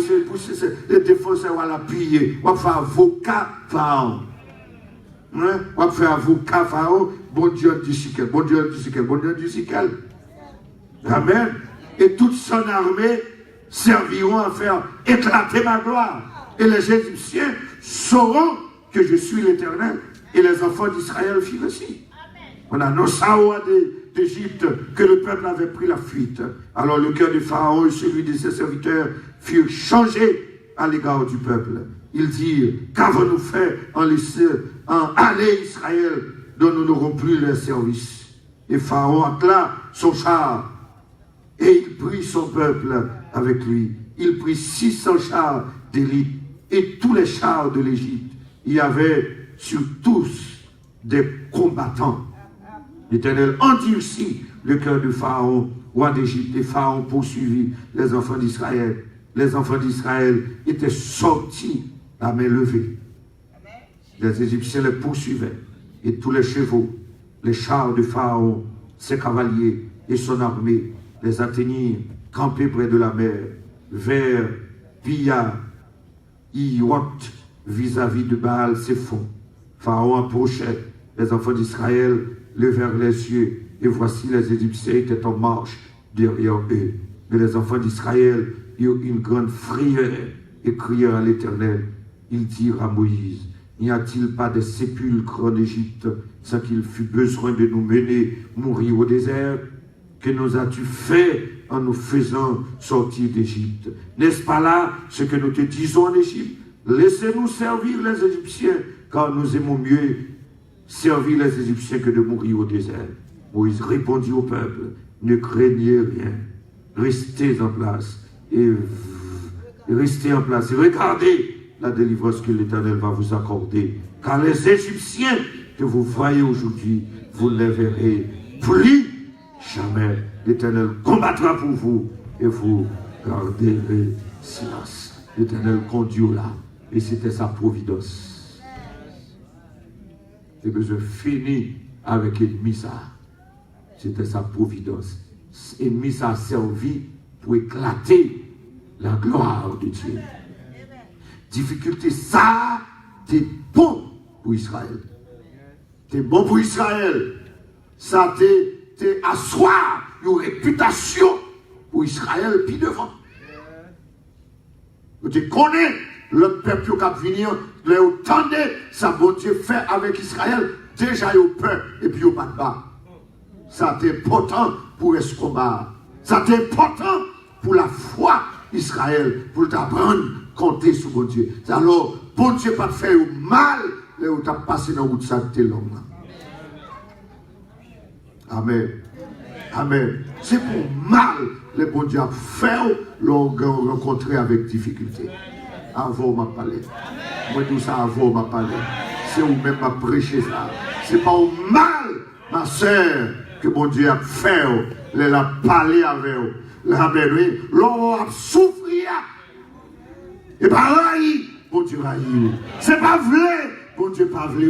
les défenseurs vont l'appuyer. On va faire avocat Pharaon. On va faire avocat Pharaon. Bon Dieu du ciel. Bon Dieu du ciel. Bon Dieu du ciel. Amen. Et toute son armée serviront à faire éclater ma gloire. Et les Égyptiens sauront que je suis l'Éternel. Et les enfants d'Israël firent aussi. On annonça au roi d'Égypte que le peuple avait pris la fuite. Alors le cœur de Pharaon et celui de ses serviteurs furent changés à l'égard du peuple. Ils dirent, qu'avons-nous fait en aller Israël dont nous n'aurons plus leur service? Et Pharaon attela son char et il prit son peuple avec lui. Il prit 600 chars d'élite et tous les chars de l'Égypte. Il y avait sur tous des combattants. L'Éternel endurcit le cœur de Pharaon, roi d'Égypte, et Pharaon poursuivit les enfants d'Israël. Les enfants d'Israël étaient sortis la main levée. Les Égyptiens les poursuivaient, et tous les chevaux, les chars de Pharaon, ses cavaliers et son armée les atteignirent, campés près de la mer, vers Pia, Iwot, vis-à-vis de Baal, ses fonds. Pharaon approchait, les enfants d'Israël levèrent les yeux, et voici les Égyptiens étaient en marche derrière eux. Mais les enfants d'Israël eurent une grande frayeur et crièrent à l'Éternel. Ils dirent à Moïse, n'y a-t-il pas de sépulcres en Égypte sans qu'il fût besoin de nous mener mourir au désert? Que nous as-tu fait en nous faisant sortir d'Égypte? N'est-ce pas là ce que nous te disons en Égypte? Laissez-nous servir les Égyptiens, car nous aimons mieux servir les Égyptiens que de mourir au désert. Moïse répondit au peuple, ne craignez rien, restez en place et regardez la délivrance que l'Éternel va vous accorder. Car les Égyptiens que vous voyez aujourd'hui, vous ne les verrez plus jamais. L'Éternel combattra pour vous et vous garderez silence. L'Éternel conduit là et c'était sa providence. Et que je finis avec l'ennemi ça. C'était sa providence. L'ennemi ça a servi pour éclater la gloire de Dieu. Difficulté, ça, c'est bon pour Israël. C'est bon pour Israël. Ça, c'est asseoir une réputation pour Israël, puis devant. Tu connais le peuple qui va venir, le entendez, ça bon Dieu fait avec Israël, déjà il a peur, et puis il n'y a pas de bas. ça est important pour ce combat. Ça est important pour la foi d'Israël, pour t'apprendre à compter sur mon Dieu. Alors, bon Dieu pas faire mal, là où tu as passé dans la route de l'homme. Amen. Amen. C'est pour mal, le bon Dieu a fait, l'on rencontrer avec difficulté. Avant m'a parlé. Moi tout ça avant m'a parlé. C'est où même m'a prêché ça. C'est pas au mal, ma soeur, que mon Dieu a fait. Il a parlé avec vous. Amen. Oui. L'on a souffert. Et pas raï, bon Dieu raï. C'est pas vrai, bon Dieu pas vrai.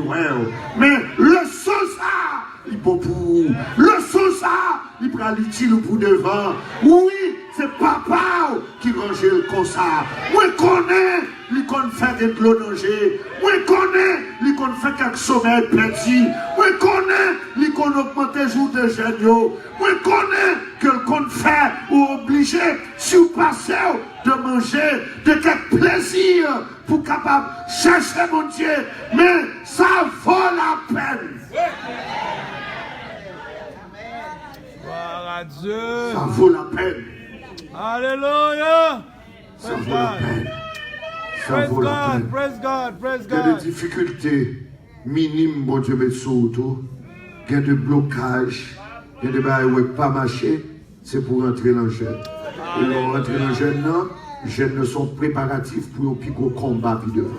Mais le sens ça, il peut pour. Le sens ça, il prend l'utile pour devant. Oui, c'est papa qui range comme ça. Moi, je connais, il connaît faire de l'eau danger. Moi, je connais, il connaît faire quelques sommeils petits. Moi, je connais, il connaît augmenter jour de jeunes. Moi, je connais que le compte faire ou obligé, si vous passez, de manger, de quelques plaisirs pour capable chercher mon Dieu. Mais ça vaut la peine. Gloire à Dieu. Ça vaut la peine. Alléluia. Ça vaut la peine. Ça Praise vaut la God, peine. praise God, praise Il y a des God. difficultés minimes, bon Dieu, mais surtout, il y a des blocages, il y a des barrières où pas marcher, c'est pour rentrer dans le jeûne. Et là, rentrer dans le jeûne, les jeunes sont préparatifs pour un picot combat puis devant.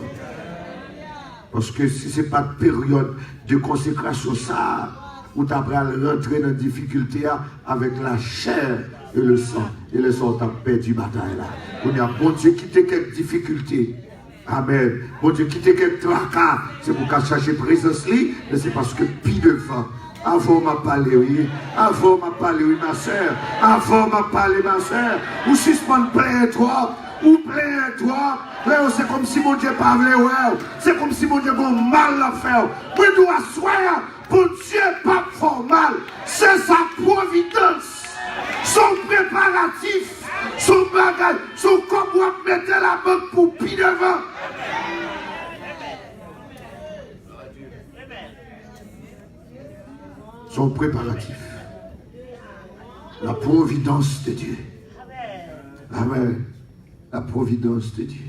Parce que si ce n'est pas de période de consécration, ça, où tu as rentrer dans la difficulté avec la chair et le sang. Et le sang t'a perdu bataille là. On a bon Dieu quitté quelques difficultés. Amen. Bon Dieu quitté quelques tracas. C'est pour qu'à chercher présence li, mais c'est parce que pis devant. Avant m'a parlé, oui. Avant m'a parlé, oui, ma soeur. Avant m'a parlé, ma soeur. Ou suspendre plein toi. Ou plein toi. C'est comme si mon Dieu pas voulait, ouais. C'est comme si mon Dieu a mal à faire. Moi, je dois soigner. Pour Dieu, pas formal. C'est sa providence. Son préparatif. Son bagage. Son comme vous mettez la banque pour pis devant. Son préparatif. La providence de Dieu. Amen. La providence de Dieu.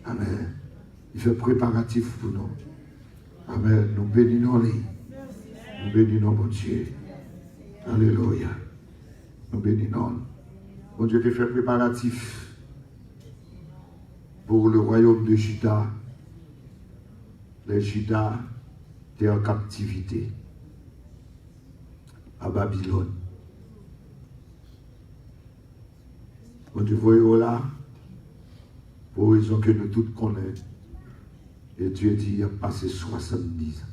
Amen. Il fait préparatif pour nous. Amen. Nous bénissons les. Nous bénissons mon Dieu. Alléluia. Nous bénissons. Mon Dieu te fait préparatif pour le royaume de Juda. Les Juda étaient en captivité à Babylone. Mon Dieu, voyons là, pour raison que nous tous connaissons. Et Dieu dit, il a passé 70 ans.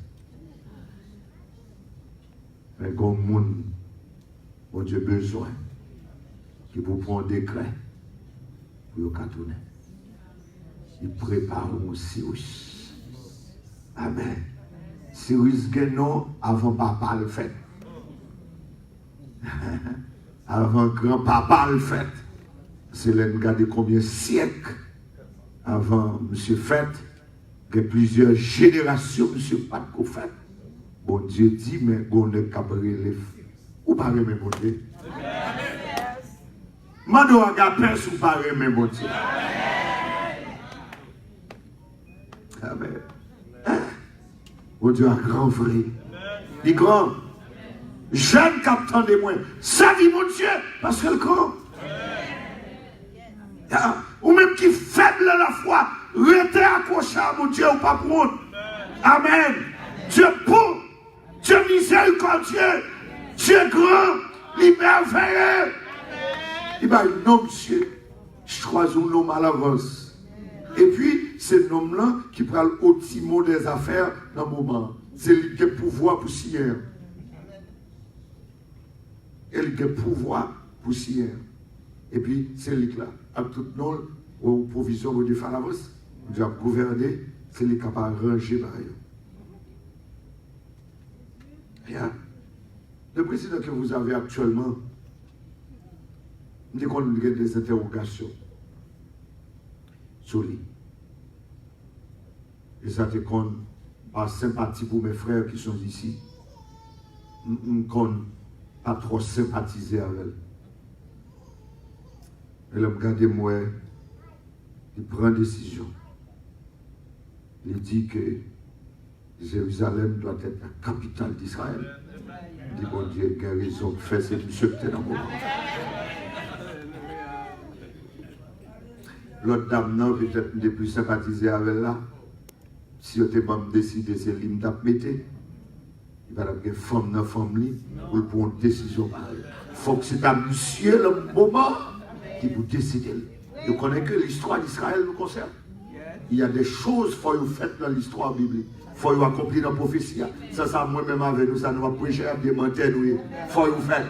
Mais comme monde, mon Dieu besoin, qui vous prend un décret pour le tourner. Il prépare un Cyrus. Amen. Cyrus Guénon avant papa le fait. Avant grand-papa le fait. C'est là, regardez combien de siècles avant M. Fait, que plusieurs générations, M. Pat qu'on fait. Bon Dieu dit, mais on est capable de ou pas aimer mon Dieu. Mando agapes ou pas aimer mon Dieu. Amen. Mon Dieu a grand vrai. Il est grand. Jeune captant de moi. Ça dit mon Dieu, parce que le grand. Ou même qui faible la foi, restez accroché à mon Dieu ou pas prendre. Amen. Dieu bon, Dieu miséricordieux, Dieu grand, il merveilleux. Il va un homme, Dieu, choisis un homme à l'avance. Et puis, c'est l'homme-là qui prend le timon des affaires dans le moment. C'est lui qui a le pouvoir pour scier. Il a le pouvoir pour scier. Et puis, c'est lui-là. Avec toute nos provisions, vous devez faire l'avance. Vous devez gouverner. C'est lui qui va ranger par ailleurs. Bien. Le président que vous avez actuellement, il y a des interrogations sur lui. Et ça te compte par sympathie pour mes frères qui sont ici. pas trop sympathiser avec elle. Elle regarde moi, il prend une décision. Il dit que Jérusalem doit être la capitale d'Israël. Il dit, bon Dieu, il a raison de faire cette mission que tu es dans le moment. L'autre dame, non, peut-être ne plus sympathiser avec elle. Si vous avez décidé, c'est lui qui mettre. Il va y avoir une femme dans la famille pour prendre une décision pareille. Il faut que c'est à monsieur le moment qui vous décider. Vous connaissez que l'histoire d'Israël nous concerne. Il y a des choses qu'il faut faire dans l'histoire biblique. Il faut accomplir dans la prophétie. Ça, moi-même avec nous, ça nous va prêcher à démentir. Il faut faire.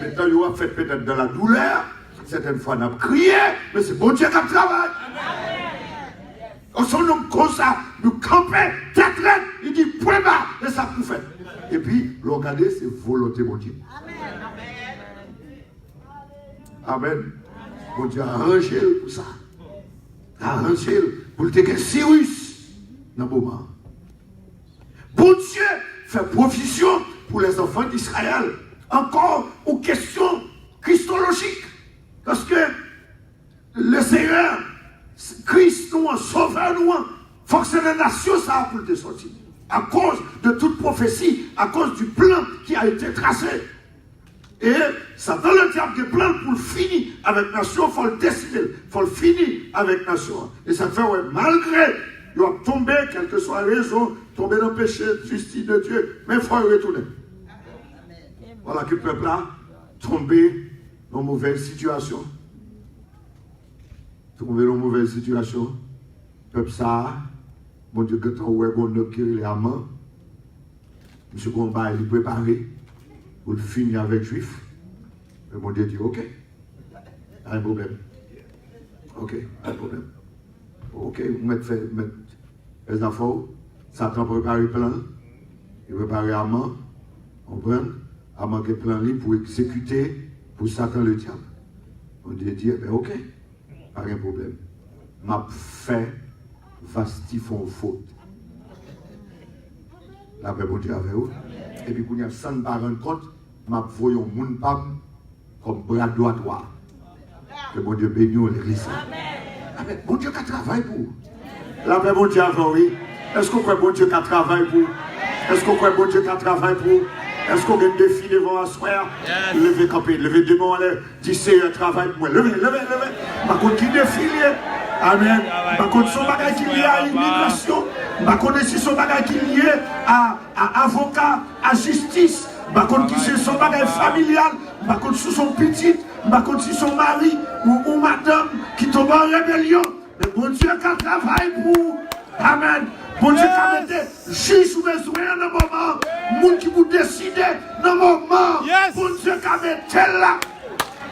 Maintenant, il va faire peut-être dans la douleur. Certaines fois, on a crié, mais c'est bon Dieu qui travaille. On s'en nomme comme ça, nous camper, tête raide, il dit point bas, et ça vous fait. Et puis, regarder, c'est volonté, mon Dieu. Amen. Mon Dieu a arrangé pour ça. Arrangé pour le déguer Cyrus dans le moment. Bon Dieu fait provision pour les enfants d'Israël. Encore aux questions christologiques. Parce que le Seigneur, Christ nous, sauveur nous, faut que c'est la nation ça pour te sortir. À cause de toute prophétie, à cause du plan qui a été tracé. Et ça donne le diable des plans pour le finir avec la nation, il faut le décider, il faut le finir avec la nation. Et ça fait, ouais, malgré, il va tomber, quelle que soit la raison, tomber dans le péché, justice de Dieu, mais il faut retourner. Voilà que le peuple a tombé dans une mauvaise situation. Tombé dans une mauvaise situation. Le peuple ça, bon Dieu, quand on voit bon qui est amant, M. Combat il est préparé pour le finir avec les Juifs. Et mon Dieu dit, ok, pas de problème. Ok, pas de problème. Ok, vous mettez les affaires, Satan prépare le plan, il prépare l'amant, on prend, amant qui est plan libre pour exécuter pour Satan le diable. On Dieu dit, ben ok, pas de problème. M'a fait vastifon faute. La paix, bon Dieu, avec vous. Et puis, quand il y a 100 par un compte, m'a voyé un monde comme bras droit. Que bon Dieu bénisse l'église. Amen. Bon Dieu qui travaille pour vous. La paix, bon Dieu, avec vous, oui. Est-ce qu'on croit bon Dieu qui travaille pour vous? Est-ce qu'on croit bon Dieu qui travaille pour vous? Est-ce qu'on a un défi devant un soir? Levez camper, levez des mains en l'air. Dis Seigneur, travaille pour moi. Levez. Par contre, qui défile? Amen. Par contre, son bagage qui est lié à l'immigration. Par contre, si son bagage qui est lié à avocat, à justice. Par contre, si c'est son bagage familial. Par contre, si son petit. Par contre, si son mari ou madame qui tombe en rébellion. Mais bon Dieu, qui travaille pour. Amen. Bon Dieu, qui a mis juge ou besoin dans le moment. Moun qui vous décide dans le moment. Bon Dieu, qui a mis tel là.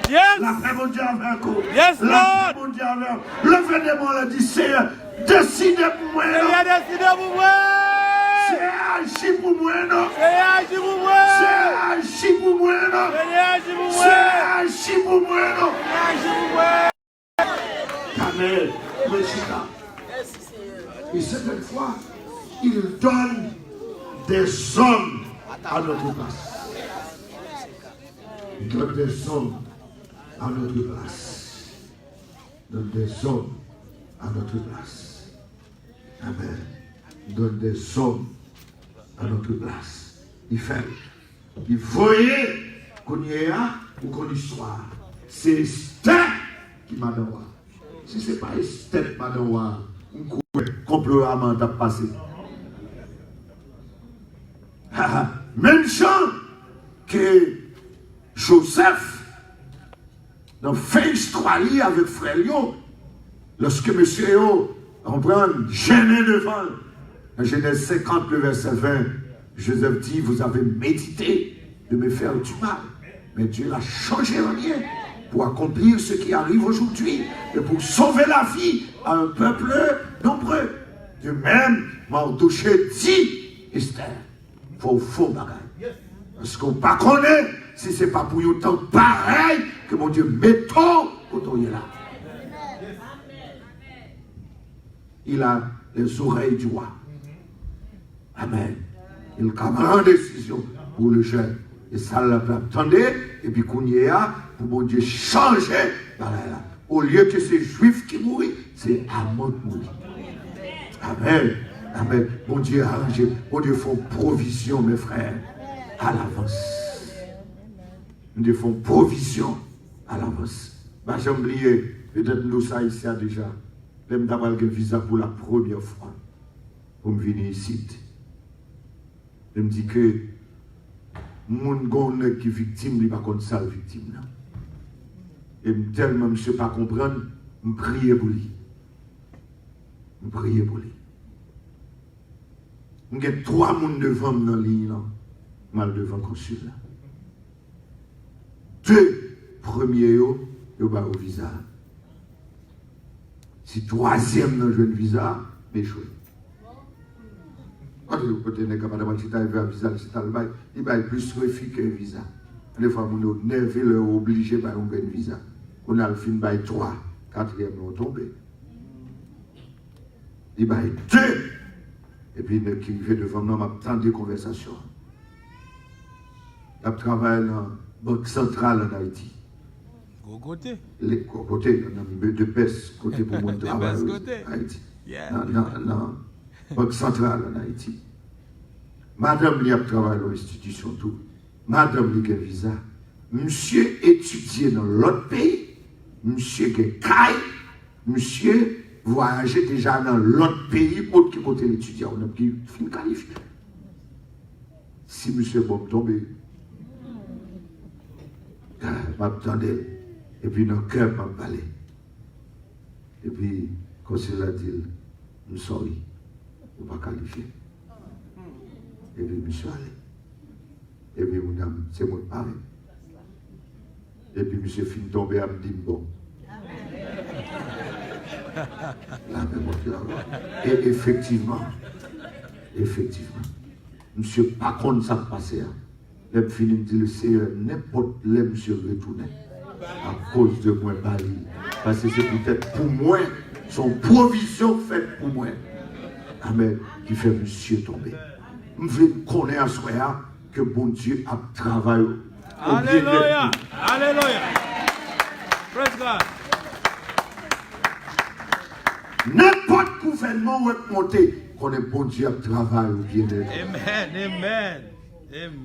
Yes. La paix, mon Dieu, avec vous. Yes, la Lord. paix, mon Dieu, avec vous. Levez des mains, le dit, Seigneur, décidez pour moi. Seigneur, décidez pour moi. C'est agi pour moi, non. Seigneur, agis pour moi. C'est agi pour moi, non. Seigneur, agis pour moi. C'est agi pour moi, non. Seigneur, agis pour moi. Amen. Et certaines fois, il donne des hommes à notre place. Il donne des hommes à notre place. Donne des hommes à notre place. Amen. Donne des hommes à notre place. Il fait. Il voyait qu'on y est ou qu'on y soit. C'est Esther qui m'a donné. Si ce n'est pas Esther qui m'a donné, complot à passé. Même gens que Joseph, dans fin histoire avec frère Lio, lorsque monsieur Yo, on prend gêné devant, dans Genèse 50, le verset 20, Joseph dit, vous avez médité de me faire du mal, mais Dieu l'a changé en rien pour accomplir ce qui arrive aujourd'hui et pour sauver la vie à un peuple nombreux. De même, Mardoché dit, Esther, il faut faux bagaille. Parce qu'on ne connaît pas si ce n'est pas pour autant pareil que mon Dieu mettons quand on est là. Il a les oreilles du roi. Amen. Il prend une décision. pour le jeûne. Et ça l'a attendez, et puis qu'on y est, pour mon Dieu changer. Voilà. Au lieu que c'est juif qui mourit, c'est Amon qui mourit. Amen. Amen. Mon Dieu a arrangé. Mon Dieu font provision, mes frères, à l'avance. Mon Dieu font provision à l'avance. J'ai oublié, peut-être nous ça ici déjà. Même d'avoir un visa pour la première fois. Pour me venir ici. Je me dis que mon gonne qui est victime, il n'est pas comme ça, victime. Et tellement je ne sais pas comprendre, je prie pour lui. Je prie pour lui. Il y a 3 personnes devant moi dans la ligne, mal devant le consul. 2 premiers, ils ont au visa. Si 3e dans le visa, mais échoué. Quand vous êtes capable de visa, il va plus refus que visa. Des fois, on est nerveux, obligé de faire un visa. On a le fin de 3, 4e, on tombe. Il va 2. Et puis, qui fait devant moi, m'a tant de conversations. Je travaille dans la Banque centrale en Haïti. Côté. Les côtés, on a de baisse côté pour mon travail en Haïti. Non. Banque centrale en Haïti. Madame lui a travaillé dans l'institution tout. Madame lui a un visa. Monsieur étudié dans l'autre pays. Monsieur a caille. Monsieur voyager déjà dans l'autre pays pour qui côté l'étudiant. On a qui fin qualifié. Si monsieur bon tomber, m'attendait. Et puis dans le cœur m'a parlé. Et puis, quand il a dit, nous sommes pas qualifiés. Et puis, je suis allé. Et puis, c'est mon pari. Et puis, monsieur fin tombé à me dire, bon. Et effectivement, monsieur, pas contre ça passé. Il a fini de dire, le Seigneur, n'importe où monsieur retourné. À cause de moi, Bali. Parce que c'est peut-être pour moi, son provision faite pour moi. Amen. Qui fait monsieur tomber. Je veux connaître à soi que bon Dieu a travaillé. Alléluia. Alléluia. Praise God. N'importe gouvernement où est monté, qu'on est bon Dieu a travaillé au bien-être. Amen.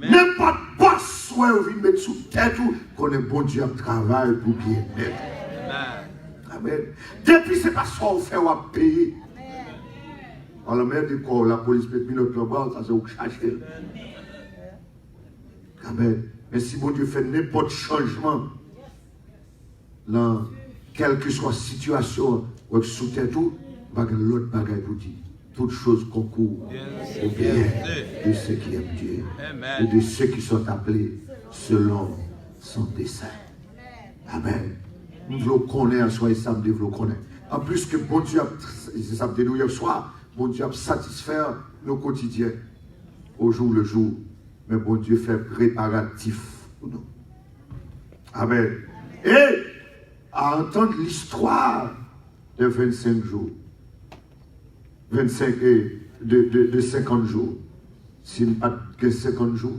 N'importe boss où est mettre sous tête, qu'on est bon Dieu a travaillé pour bien-être. Amen. Depuis c'est pas ça qu'on fait ou à payer. Alors même quand la police peut venir notre bras, ça c'est au chercher. Amen. Mais si bon Dieu fait n'importe changement, dans quelle que soit la situation, ou sous tête tout, l'autre bagaille pour dire. Toutes choses concourent au bien de ceux qui aiment Dieu et de ceux qui sont appelés selon son dessein. Amen. Nous voulons connaître, soyez ça, nous voulons connaître. En plus que bon Dieu, c'est ça que nous hier soir, bon Dieu a satisfaire nos quotidiens au jour le jour. Mais bon Dieu fait préparatif pour nous. Amen. Et à entendre l'histoire de 25 jours. 25 de 50 jours. S'il n'y a pas de 50 jours,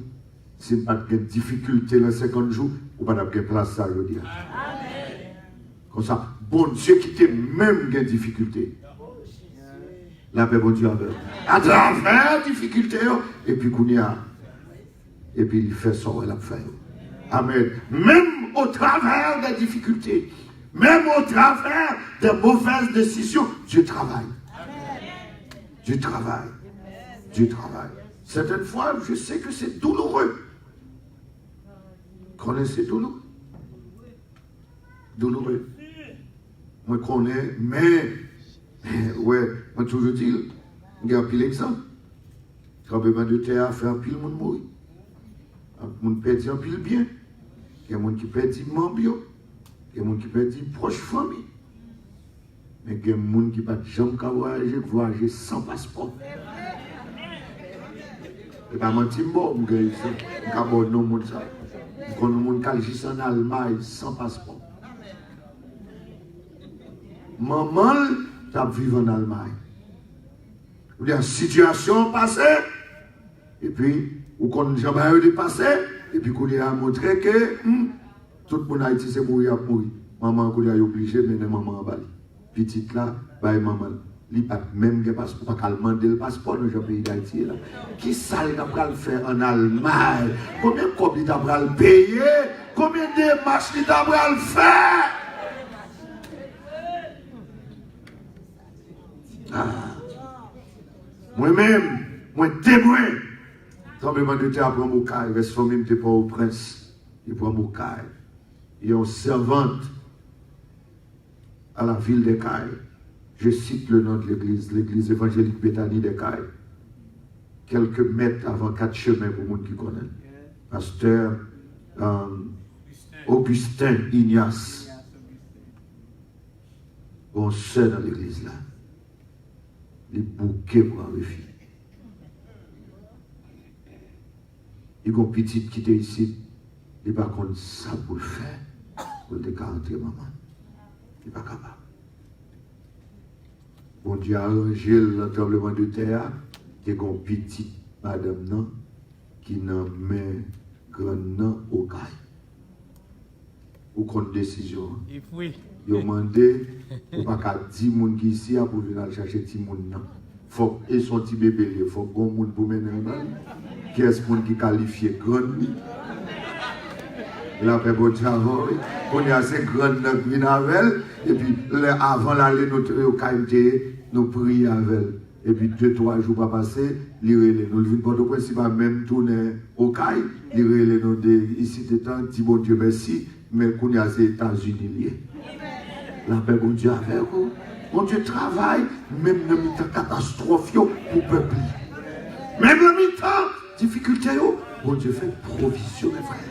s'il n'y a pas de difficulté dans 50 jours, ou pas de place, ça veut dire. Comme ça, bon Dieu qui était même des difficultés. La paix, bon Dieu, à travers difficultés, et puis qu'on y a. Et puis il fait son et la fait. Amen. Même au travers des difficultés, même au travers des mauvaises décisions, Dieu travaille. Dieu travaille. Dieu travaille. Certaines fois, je sais que c'est douloureux. Connaissez douloureux? Douloureux. Moi, je connais, mais ouais, moi, toujours dit, il y a un pile exemple. Tremblement de terre fait un pile monde mourir. Un monde perd un pile bien. Il y a un monde qui perd membre. Il y a un monde qui perd proche famille. Mais il y a des gens qui ne peuvent jamais voyager sans passeport. Et pas mentir, moi, je ne sais pas si non monde ça. Il y a des gens qui sont en Allemagne sans passeport. Maman, tu as vécu en Allemagne. Il y a une situation passée. Et puis, Ou qu'on jamais dépassé, et puis qu'on a montré que tout le monde a Haïti, c'est mourir à mourir. Maman, qu'on a obligé de mener maman en Bali. Petite là, bah maman, il n'a pas même de passeport, pas demander le passeport dans le pays d'Haïti. Qui ça, il a le faire en Allemagne? Combien de copies il a le payer? Combien de démarches il a le faire? Moi-même, moi témoin. Tremblement de terre prend mon caille, reste famille, t'es pas au prince. Il prend mon caille. Il est une servante à la ville des Cailles. Je cite le nom de l'église évangélique Béthanie des Cailles. Quelques mètres avant 4 chemins pour les gens qui connaissent. Pasteur Augustin Ignace. Bon, seul dans l'église là. Les bouquets pour un refus. Il y a une petite qui était ici. Il n'est pas contre ça pour le faire. Pour le décarter maman. Il n'est pas capable. Bon Dieu a arrangé le tremblement de terre. Il y a une petite madame non, qui n'a mis grand nom au caille. Ou contre décision. Il a demandé, il n'y a pas 10 personnes qui ici pour venir chercher 10 personnes. Faut et son petit bébé, il faut qu'on monde pour mener un an. Qui est-ce qui qualifie grand? La paix pour Dieu avant, on est assez grand dans le Navel, et puis avant l'aller, nous prions avec elle. Et puis 2-3 jours pas passé, nous le vins pas de principal même tourner au Caille, nous ici t'étant, dit bon Dieu merci, mais qu'on est aux États-Unis liés. La paix pour Dieu avec vous. Bon Dieu travaille, même dans le temps catastrophe pour le peuple. Même dans le temps difficulté, bon Dieu fait provision, mes frères.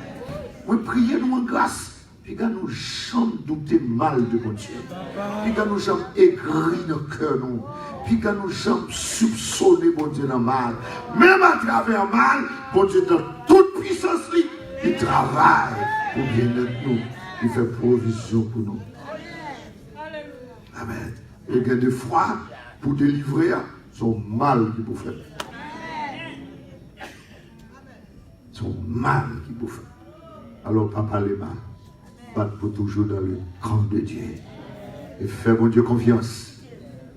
Moi, priez nous en grâce. Puis quand nous jamais douter mal de mon Dieu. Puis quand nous jamais aigri dans le cœur, nous. Puis quand nous jamais soupçonner mon Dieu dans le mal. Même à travers le mal, mon Dieu dans toute puissance, il travaille pour bien-être nous. Il fait provision pour nous. Amen. Et il y a des fois, pour délivrer, son mal qui vous fait. Son mal qui vous fait. Alors, papa les mal, battre pour toujours dans le camp de Dieu. Et faire mon Dieu confiance.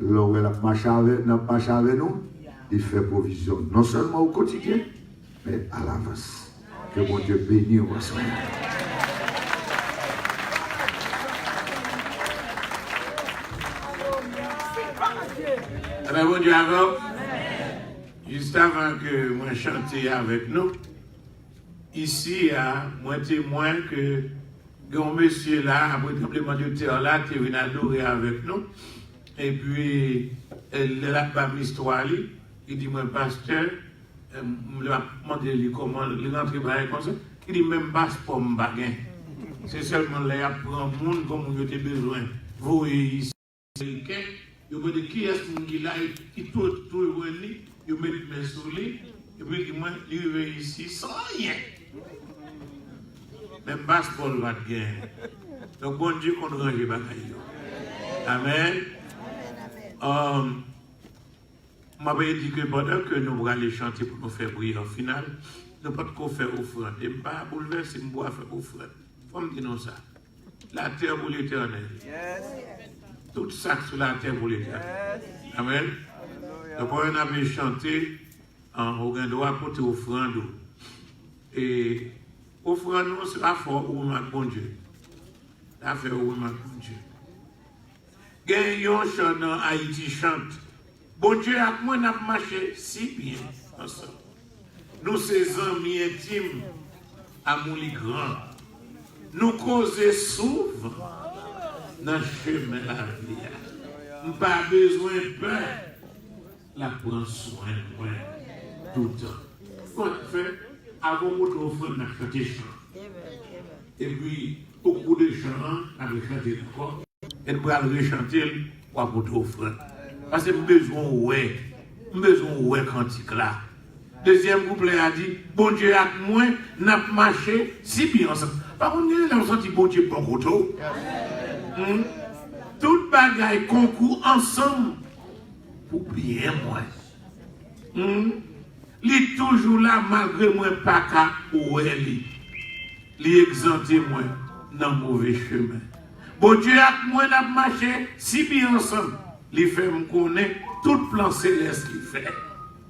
Là où elle a marché avec nous, il fait provision, non seulement au quotidien, mais à l'avance. Que mon Dieu bénisse au soir. Bon Dieu avant, juste avant que moi chanter avec nous, ici, moi témoin que un monsieur là, après le tremblement de terre là, qui est venu adorer avec nous, et puis elle a pas l'histoire, il dit, moi pasteur, je lui ai demandé comment il rentre comme ça, il dit, même passeport, je ne c'est seulement là, il prend le monde comme il a besoin. Vous ici, vous me dites qui est-ce qui est là, qui tout est venu, vous mettez mes sur lui, et puis moi, il est ici sans rien. Même passeport va te gagner. Donc, bon Dieu, qu'on range les bagailles. Amen. Je m'avais dit que pendant que nous allons chanter pour nous faire prier au final, nous ne pouvons pas faire offrande. Je ne peux pas bouleverser, je dois faire offrande. Il faut me dire ça. La terre pour l'éternel. Tout ça sur la terre pour l'éternel. Amen. Donc, on avait chanté, on a droit à porter offrande. Et offrande, c'est la foi où on a bon Dieu. La foi où on a bon Dieu. Gagnons chant dans Haïti chante. Bon Dieu, avec moi, on a marché si bien ensemble. Nous, ses amis intimes, amour grand. Nous causons souvent dans le chemin de la vie. Nous n'avons pas besoin de peur. La prend soin de moi tout le temps. Qu'on fait, avant de offrir, on a chanté chant. Et puis, beaucoup de gens avaient chanté encore. Et nous allons rechanter pour apporter offrande. Parce que nous avons besoin de cantique là. Deuxième couplet a dit, bon Dieu avec moi, nous avons marché si bien ensemble. Par contre, nous avons senti bon Dieu pour côté. Tout bagaille concourt ensemble pour bien moi. Il est toujours là malgré moi pas qu'à où elle li exempté moi dans mauvais chemin. Bon Dieu avec moi n'a marché si bien ensemble. Il fait me connaître tout plan céleste qu'il fait.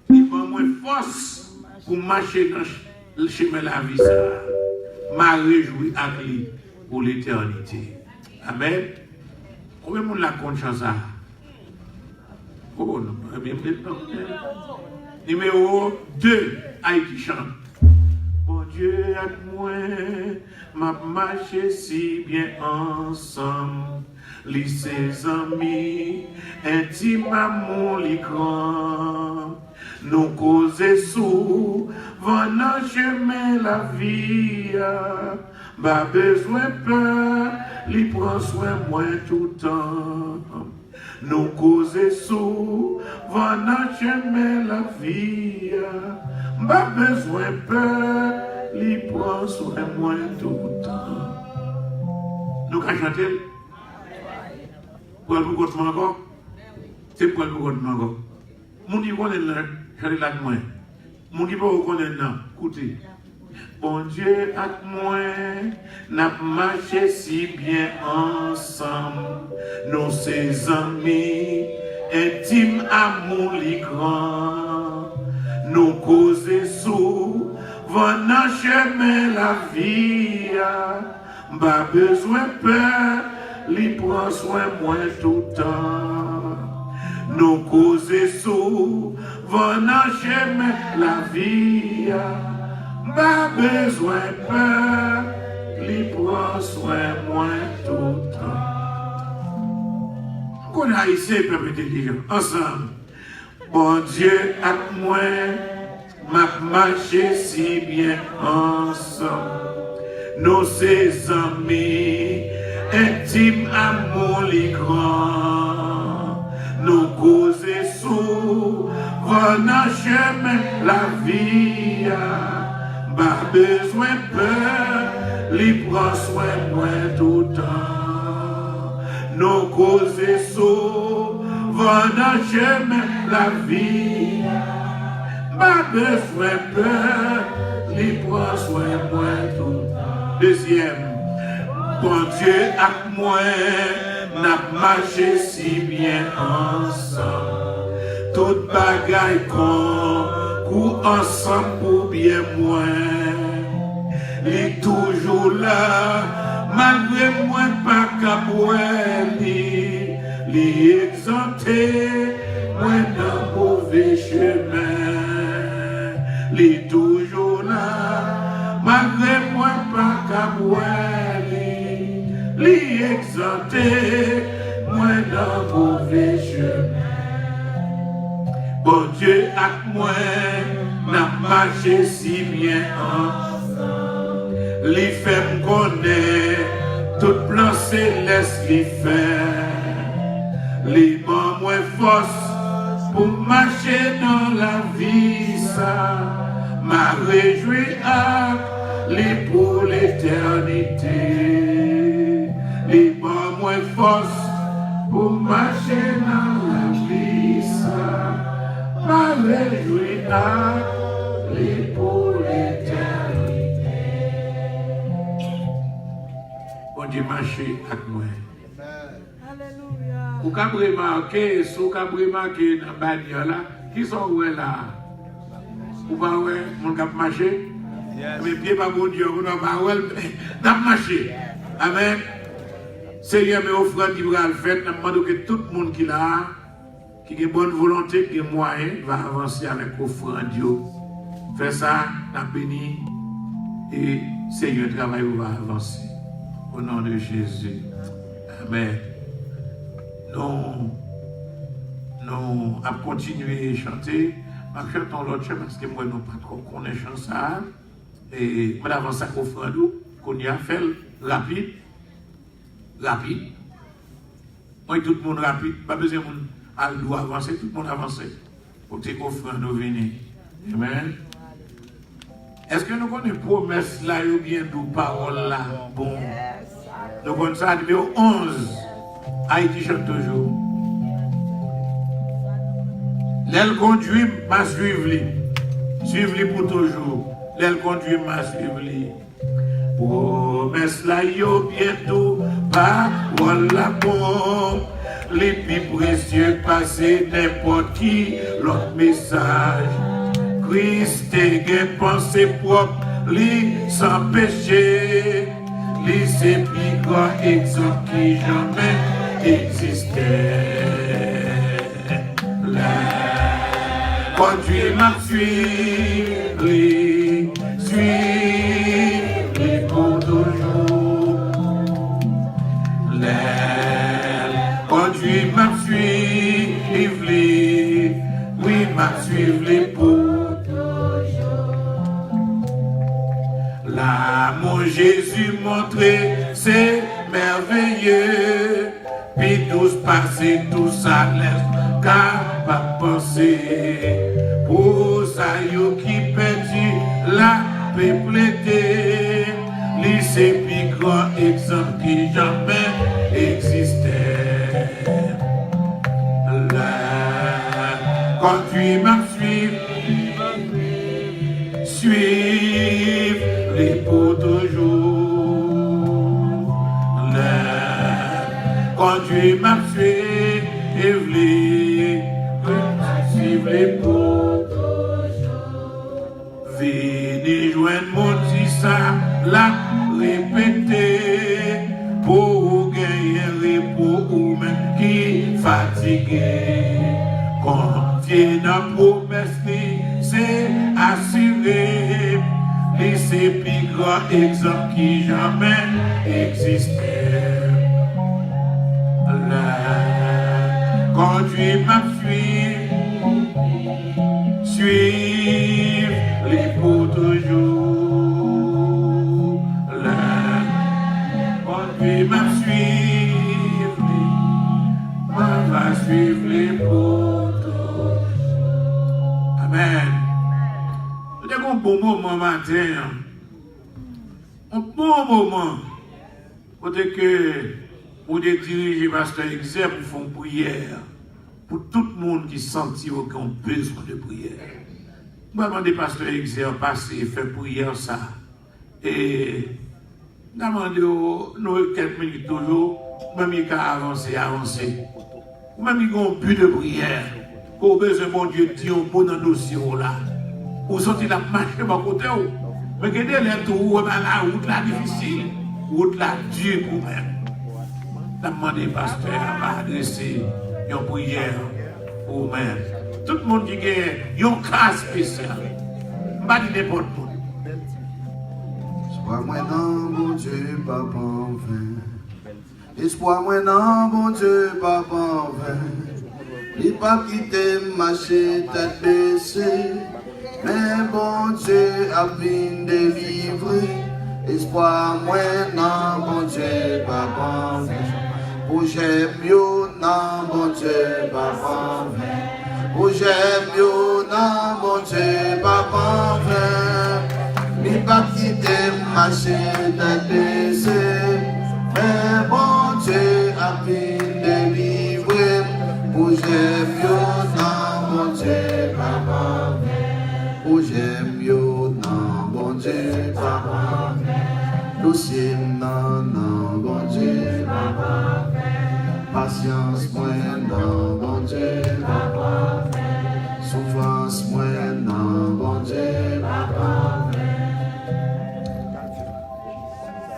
Il prend moi force pour marcher dans le chemin de la vie ça. M'a réjoui avec lui pour l'éternité. Amen. Combien de monde la compte ça? Oh non, numéro 2, Haïti chante. Bon Dieu avec moi, m'a marché si bien ensemble. Li ses amis, intime amour li grand. Nous causer sous, venant chemin la vie. Pas besoin peur, li prend soin moi tout temps. Nous causer sous, venant chemin la vie. Pas besoin peur, li prend soin moi tout temps. Nous qu'à chanter. Pour le gouvernement encore, c'est pour le gouvernement encore. Mon dit qu'on est là, j'allais là de moi. Mon dit pas qu'on est là, écoutez. Bon Dieu avec moi, n'a marché si bien ensemble. Nous ses amis, intime amour li grand. Nous causer sous, venant chemin la vie. Pas besoin peur. Li prend soin moi tout temps. Nous causer sous, venant chemin la vie. Pas besoin peur, li prend soin moi tout temps. Qu'on a ici, peuple intelligent, ensemble. Bon Dieu avec moi, m'a marché si bien ensemble. Nous ses amis, intime amour li grand. Nous causer sous, venant chemin la vie. Pas besoin peur, li prend soin moi tout temps. Nous causer sous, venant chemin la vie. Pas besoin peur, li prend soin moi tout temps. Deuxième. Bon Dieu avec moi, n'a marché si bien ensemble. Toute bagaille qu'on ensemble pour bien moi. Li toujours là, malgré moi pas qu'à moi. Li exempté, moi dans mauvais chemin. Li toujours là, malgré moi pas qu'à moi. Li exempté, moi dans mauvais chemin. Bon Dieu avec moi, n'a marché si bien ensemble. Li fait me connaître, tout plan céleste li fait. Li m'a moins force pour marcher dans la vie ça. M'a réjoui à li pour l'éternité. Les pas moins force pour marcher dans la vie, ça m'a réjoui à les pour l'éternité. Bon Dieu marcher avec moi. Vous pouvez remarquer, si vous pouvez remarquer dans la bagnole là, qui sont où là? Vous pouvez mon cap marcher? Mes pieds pas bon Dieu, vous n'avez pas marcher. Amen. Seigneur, mes offrandes qui vont le faire, nous demandons que tout le monde qui est là, qui a bonne volonté, qui a moyen, va avancer avec l'offrande. Fais ça, nous béni, et Seigneur, le travail va avancer. Au nom de Jésus. Amen. Nous allons continuer à chanter. Je chante l'autre chant parce que moi, nous pas trop connaissons ça. Et je avance à l'offrande, qu'on y a fait rapide. Moi, tout le monde rapide, pas besoin de doit avancer, tout le monde avance. Pour que l'offrande nous vienne. Amen. Est-ce que nous connaissons la promesse là, ou bien de parole là? Bon. Nous connaissons ça, numéro 11. Haïti chante toujours. L'aile conduit, m'a suivi. Suivez-les pour toujours. Elle conduit ma suivre-les. Promesse là, yo bientôt, parole la bombe. Les plus précieux passer n'importe qui, l'autre message. Christ est pensée propre, lui sans péché. Lui c'est plus grand exemple qui jamais existait. Là, conduit ma suivre, lui pour toujours. L'aile conduit ma suivre, oui ma suivre pour toujours. Là mon Jésus montré, c'est merveilleux. Puis tous passer, tout ça laisse qu'à pas penser. Pour ça yo qui perdu la peuplée. Lui c'est plus grand exemple qui jamais existait. Là, conduit ma suivre les pour toujours. Là, conduit ma suivre les pour toujours. Venez joindre mon petit ça, la répéter pour gagner pour ou même qui fatigué. Confier dans promesse, c'est assuré. C'est plus grand exemple qui jamais existait. Là, conduit ma suivre les pour toujours. Là, conduit ma suivre les pour toujours. Amen. C'est un bon moment matin. Un bon moment. Pour que vous diriger pasteur Exer pour faire une prière. Pour tout le monde qui sentit aucun besoin de prière. Je vais demander pasteur Exer passer et faire prière ça. Et je vais demander nous quelques minutes toujours, même il a avancé. Même il a un but de prière. Pour besoin mon Dieu dit un bon dossier là. Ou sortir la marche par côté ou. Mais regardez les tours dans la route là difficile. Route là dure pour même. Je demande au pasteur à adresser une prière pour même. Tout le monde dit qu'il y a un cas spécial. Je ne vais pas dire n'importe quoi. Espoir moi non, bon Dieu, papa en vain. Espoir moi non, bon Dieu, papa en vain. Les pas quitter marcher tête baissée. Mais bon Dieu a bien délivré. Espoir moi non, bon Dieu, papa en vain. Pour j'aime mieux, non, bon Dieu, papa en vain. Pour j'aime mieux, non, bon Dieu, papa en vain. Les pas quitter marcher tête baissée. Mais bon Dieu a bien délivré. Pour j'aime mieux, non, bon Dieu, papa en vain. Pour j'aime mieux, non, bon Dieu, papa en vain. Dossier, non, bon Dieu, papa en vain. Patience, moi, non, bon Dieu, papa en vain. Souffrance, moi, non, bon Dieu, papa en vain.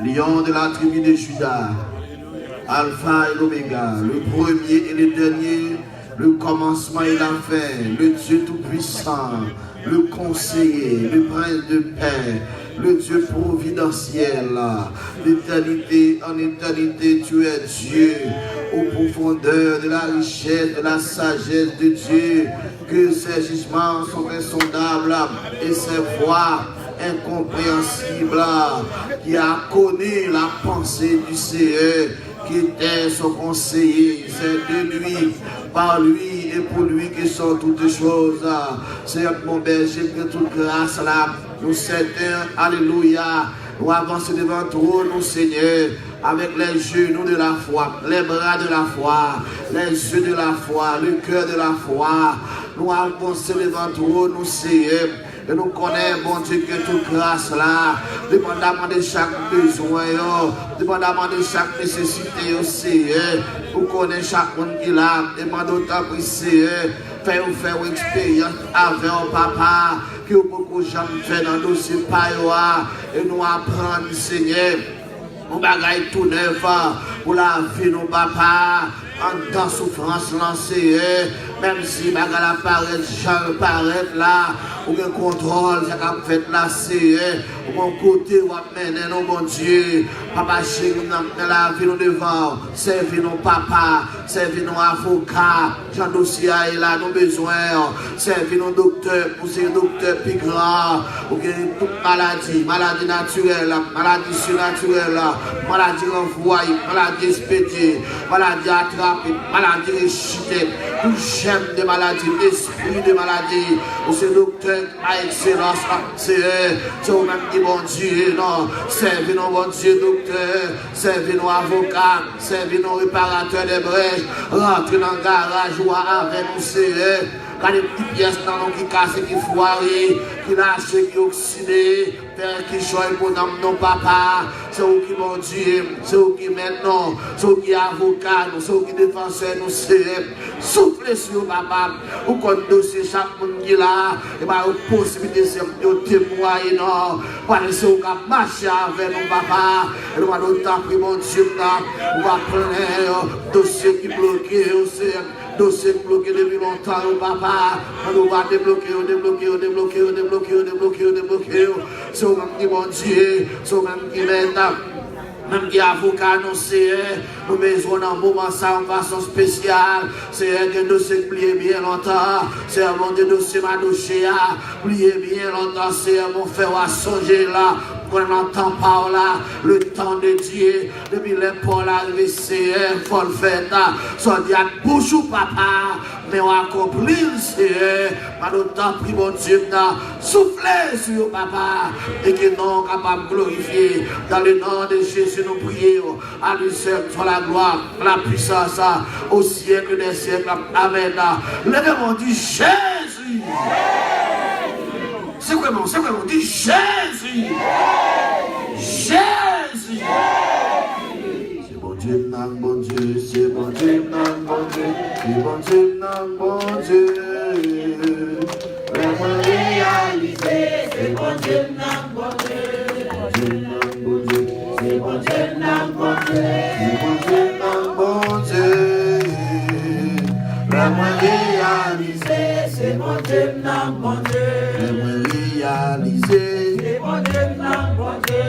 Lion de la tribu de Judas, Alpha et l'Oméga, le premier et le dernier, le commencement et la fin, le Dieu tout-puissant, le conseiller, le prince de paix, le Dieu providentiel, d'éternité en éternité, tu es Dieu, aux profondeurs de la richesse, de la sagesse de Dieu, que ses jugements sont insondables et ses voies incompréhensibles, qui a connu la pensée du Seigneur, qui était son conseiller. C'est de lui, par lui et pour lui qui sont toutes choses. Seigneur mon berger, que toute grâce là, nous certains, alléluia, nous avancer devant toi, nous Seigneur, avec les genoux de la foi, les bras de la foi, les yeux de la foi, le cœur de la foi. Nous avancer devant toi, nous Seigneur, Et nous connaissons, bon Dieu, que toute grâce là, dépendamment de chaque besoin, dépendamment de chaque nécessité aussi, vous connaissez chaque monde qui l'a, demandons t'apprécier, faire expérience avec papa, que beaucoup de gens font dans le dossier et nous apprendre, Seigneur, nous bagaille tout neuf pour la vie, nos papa. En dans souffrance lancée, même si bagarre apparaît, Jean apparaît là, ou bien contrôle, ça a fait là, c'est, ou mon côté, ou amener nos bon Dieu, papa chéri, dans la vie, nous devons servir nos papas, servir nos avocats, Jean dossier là, nos besoins, servir nos docteurs, pour ces docteurs plus grands, ou bien toute maladie naturelle, maladie surnaturelle, maladie renvoyée, maladie expédiée, maladie attrapée, maladie réchitée, tout j'aime de maladie, esprit de maladie, ou c'est docteur à excellence, c'est eux-mêmes qui bon Dieu, non, servez nos bon Dieu, docteur, servez nos avocats, servez nos réparateurs de brèches, rentrez dans le garage ou avec nous, c'est eux. Quand les petites pièces dans nous qui cassent, qui foirent, qui lâchent, qui oxydent, père qui choisit pour nos papas, c'est eux qui bon Dieu, c'est eux qui maintenant, c'est eux qui avocats, c'est eux qui défenseurs, nous c'est soufflez sur papa, ou qu'on dossier chaque monde qui là, et bien la possibilité de témoigner, non, parce que c'est eux qui marchent avec nos papas, et nous allons temps pris mon Dieu, on va prendre dossier qui bloqué, dossier bloqué depuis longtemps, papa, on va débloquer. C'est au même qui bon Dieu, c'est au même qui maintenant. Même qui avocat annoncé, nous besoin d'un moment ça en façon spéciale. C'est un dossier plié bien longtemps. C'est un bon dossier madouché, plié bien longtemps. C'est un bon frère à songer là. Qu'on n'entend pas là, le temps de Dieu, depuis l'épaule arrivé, c'est un folle fête. Soit dit à bouche ou papa, mais on accomplit le Seigneur. Par le temps, pris mon Dieu, soufflez sur papa, et que nous capables de glorifier. Dans le nom de Jésus, nous prions. À lui seul soit la gloire, la puissance, au siècle des siècles. Amen. Levez mon Dieu, Jésus. C'est vraiment, dit Jésus. Jésus. C'est bon Dieu, non, bon Dieu, c'est bon Dieu, non, bon Dieu, c'est bon Dieu, non, bon Dieu. Vraiment réalisé, c'est bon Dieu, non, bon Dieu, c'est bon Dieu, non, bon Dieu, c'est bon Dieu, non, bon Dieu. Vraiment réalisé, c'est bon Dieu, non, bon Dieu. Réalisé, c'est bon Dieu, non, bon Dieu.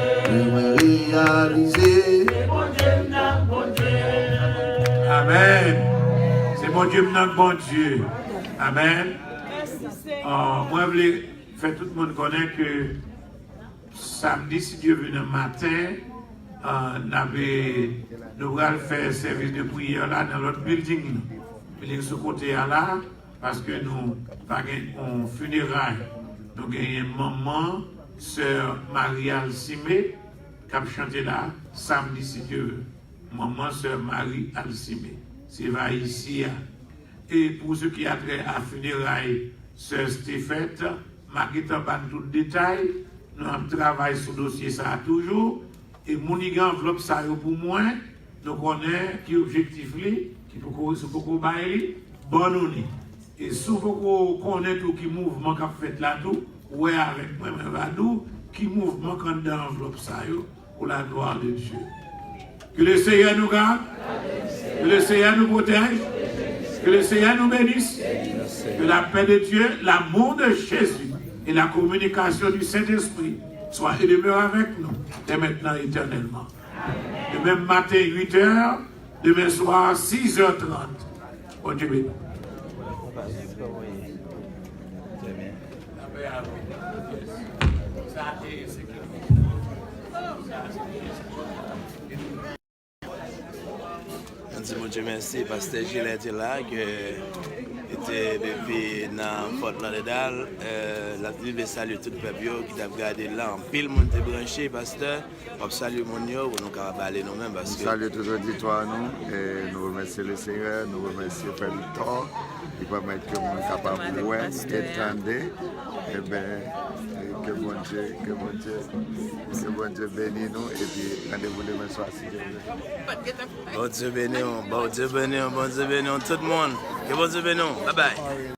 Réalisé, c'est bon Dieu, non, bon Dieu. Amen. C'est bon Dieu, non, bon Dieu. Amen. Moi, je voulais faire tout le monde connaître que samedi, si Dieu veut le matin, nous allons faire service de prière là dans l'autre building. Building ce côté là, parce que nous avons un funérail. Nous avons maman, sœur Marie Alcimé, qui a chanté là, samedi si Dieu veut. Maman, sœur Marie Alcimé. C'est va ici. Et pour ceux qui ont trait à funérailles, sœur Stéphane, Marguerite n'a pas tout le détail. Nous avons travaillé sur le dossier ça toujours. Et mon enveloppe ça pour moi. Nous connaissons qui objectif qui pour bailler bonne. Et si vous connaissez tout qui mouvement qu'a fait là tout, ouais avec moi même vadou qui mouvement quand dans l'enveloppe ça pour la gloire de Dieu. Que le Seigneur nous garde, que le Seigneur nous protège, que le Seigneur nous bénisse, que la paix de Dieu, l'amour de Jésus et la communication du Saint-Esprit soient et demeurent avec nous, dès maintenant éternellement. Demain matin 8h, demain soir 6h30. Bon Dieu béni. Mon Dieu merci, Pasteur Gilles était là, qui était depuis dans Fort Lauderdale. La Bible salue tout le peuple qui a regardé là en pile, mon branché, Pasteur. On salue mon Dieu, pour nous parler nous-mêmes. Salut tout l'auditoire, nous, et nous remercions le Seigneur, nous remercions Frère Victor, et permettre que mon capable de voir, étendre, et bien, que bon Dieu bénisse nous, et puis rendez-vous demain soir si Dieu veut. Bon Dieu bénisse, tout le monde. Que bon Dieu bénisse, bye bye.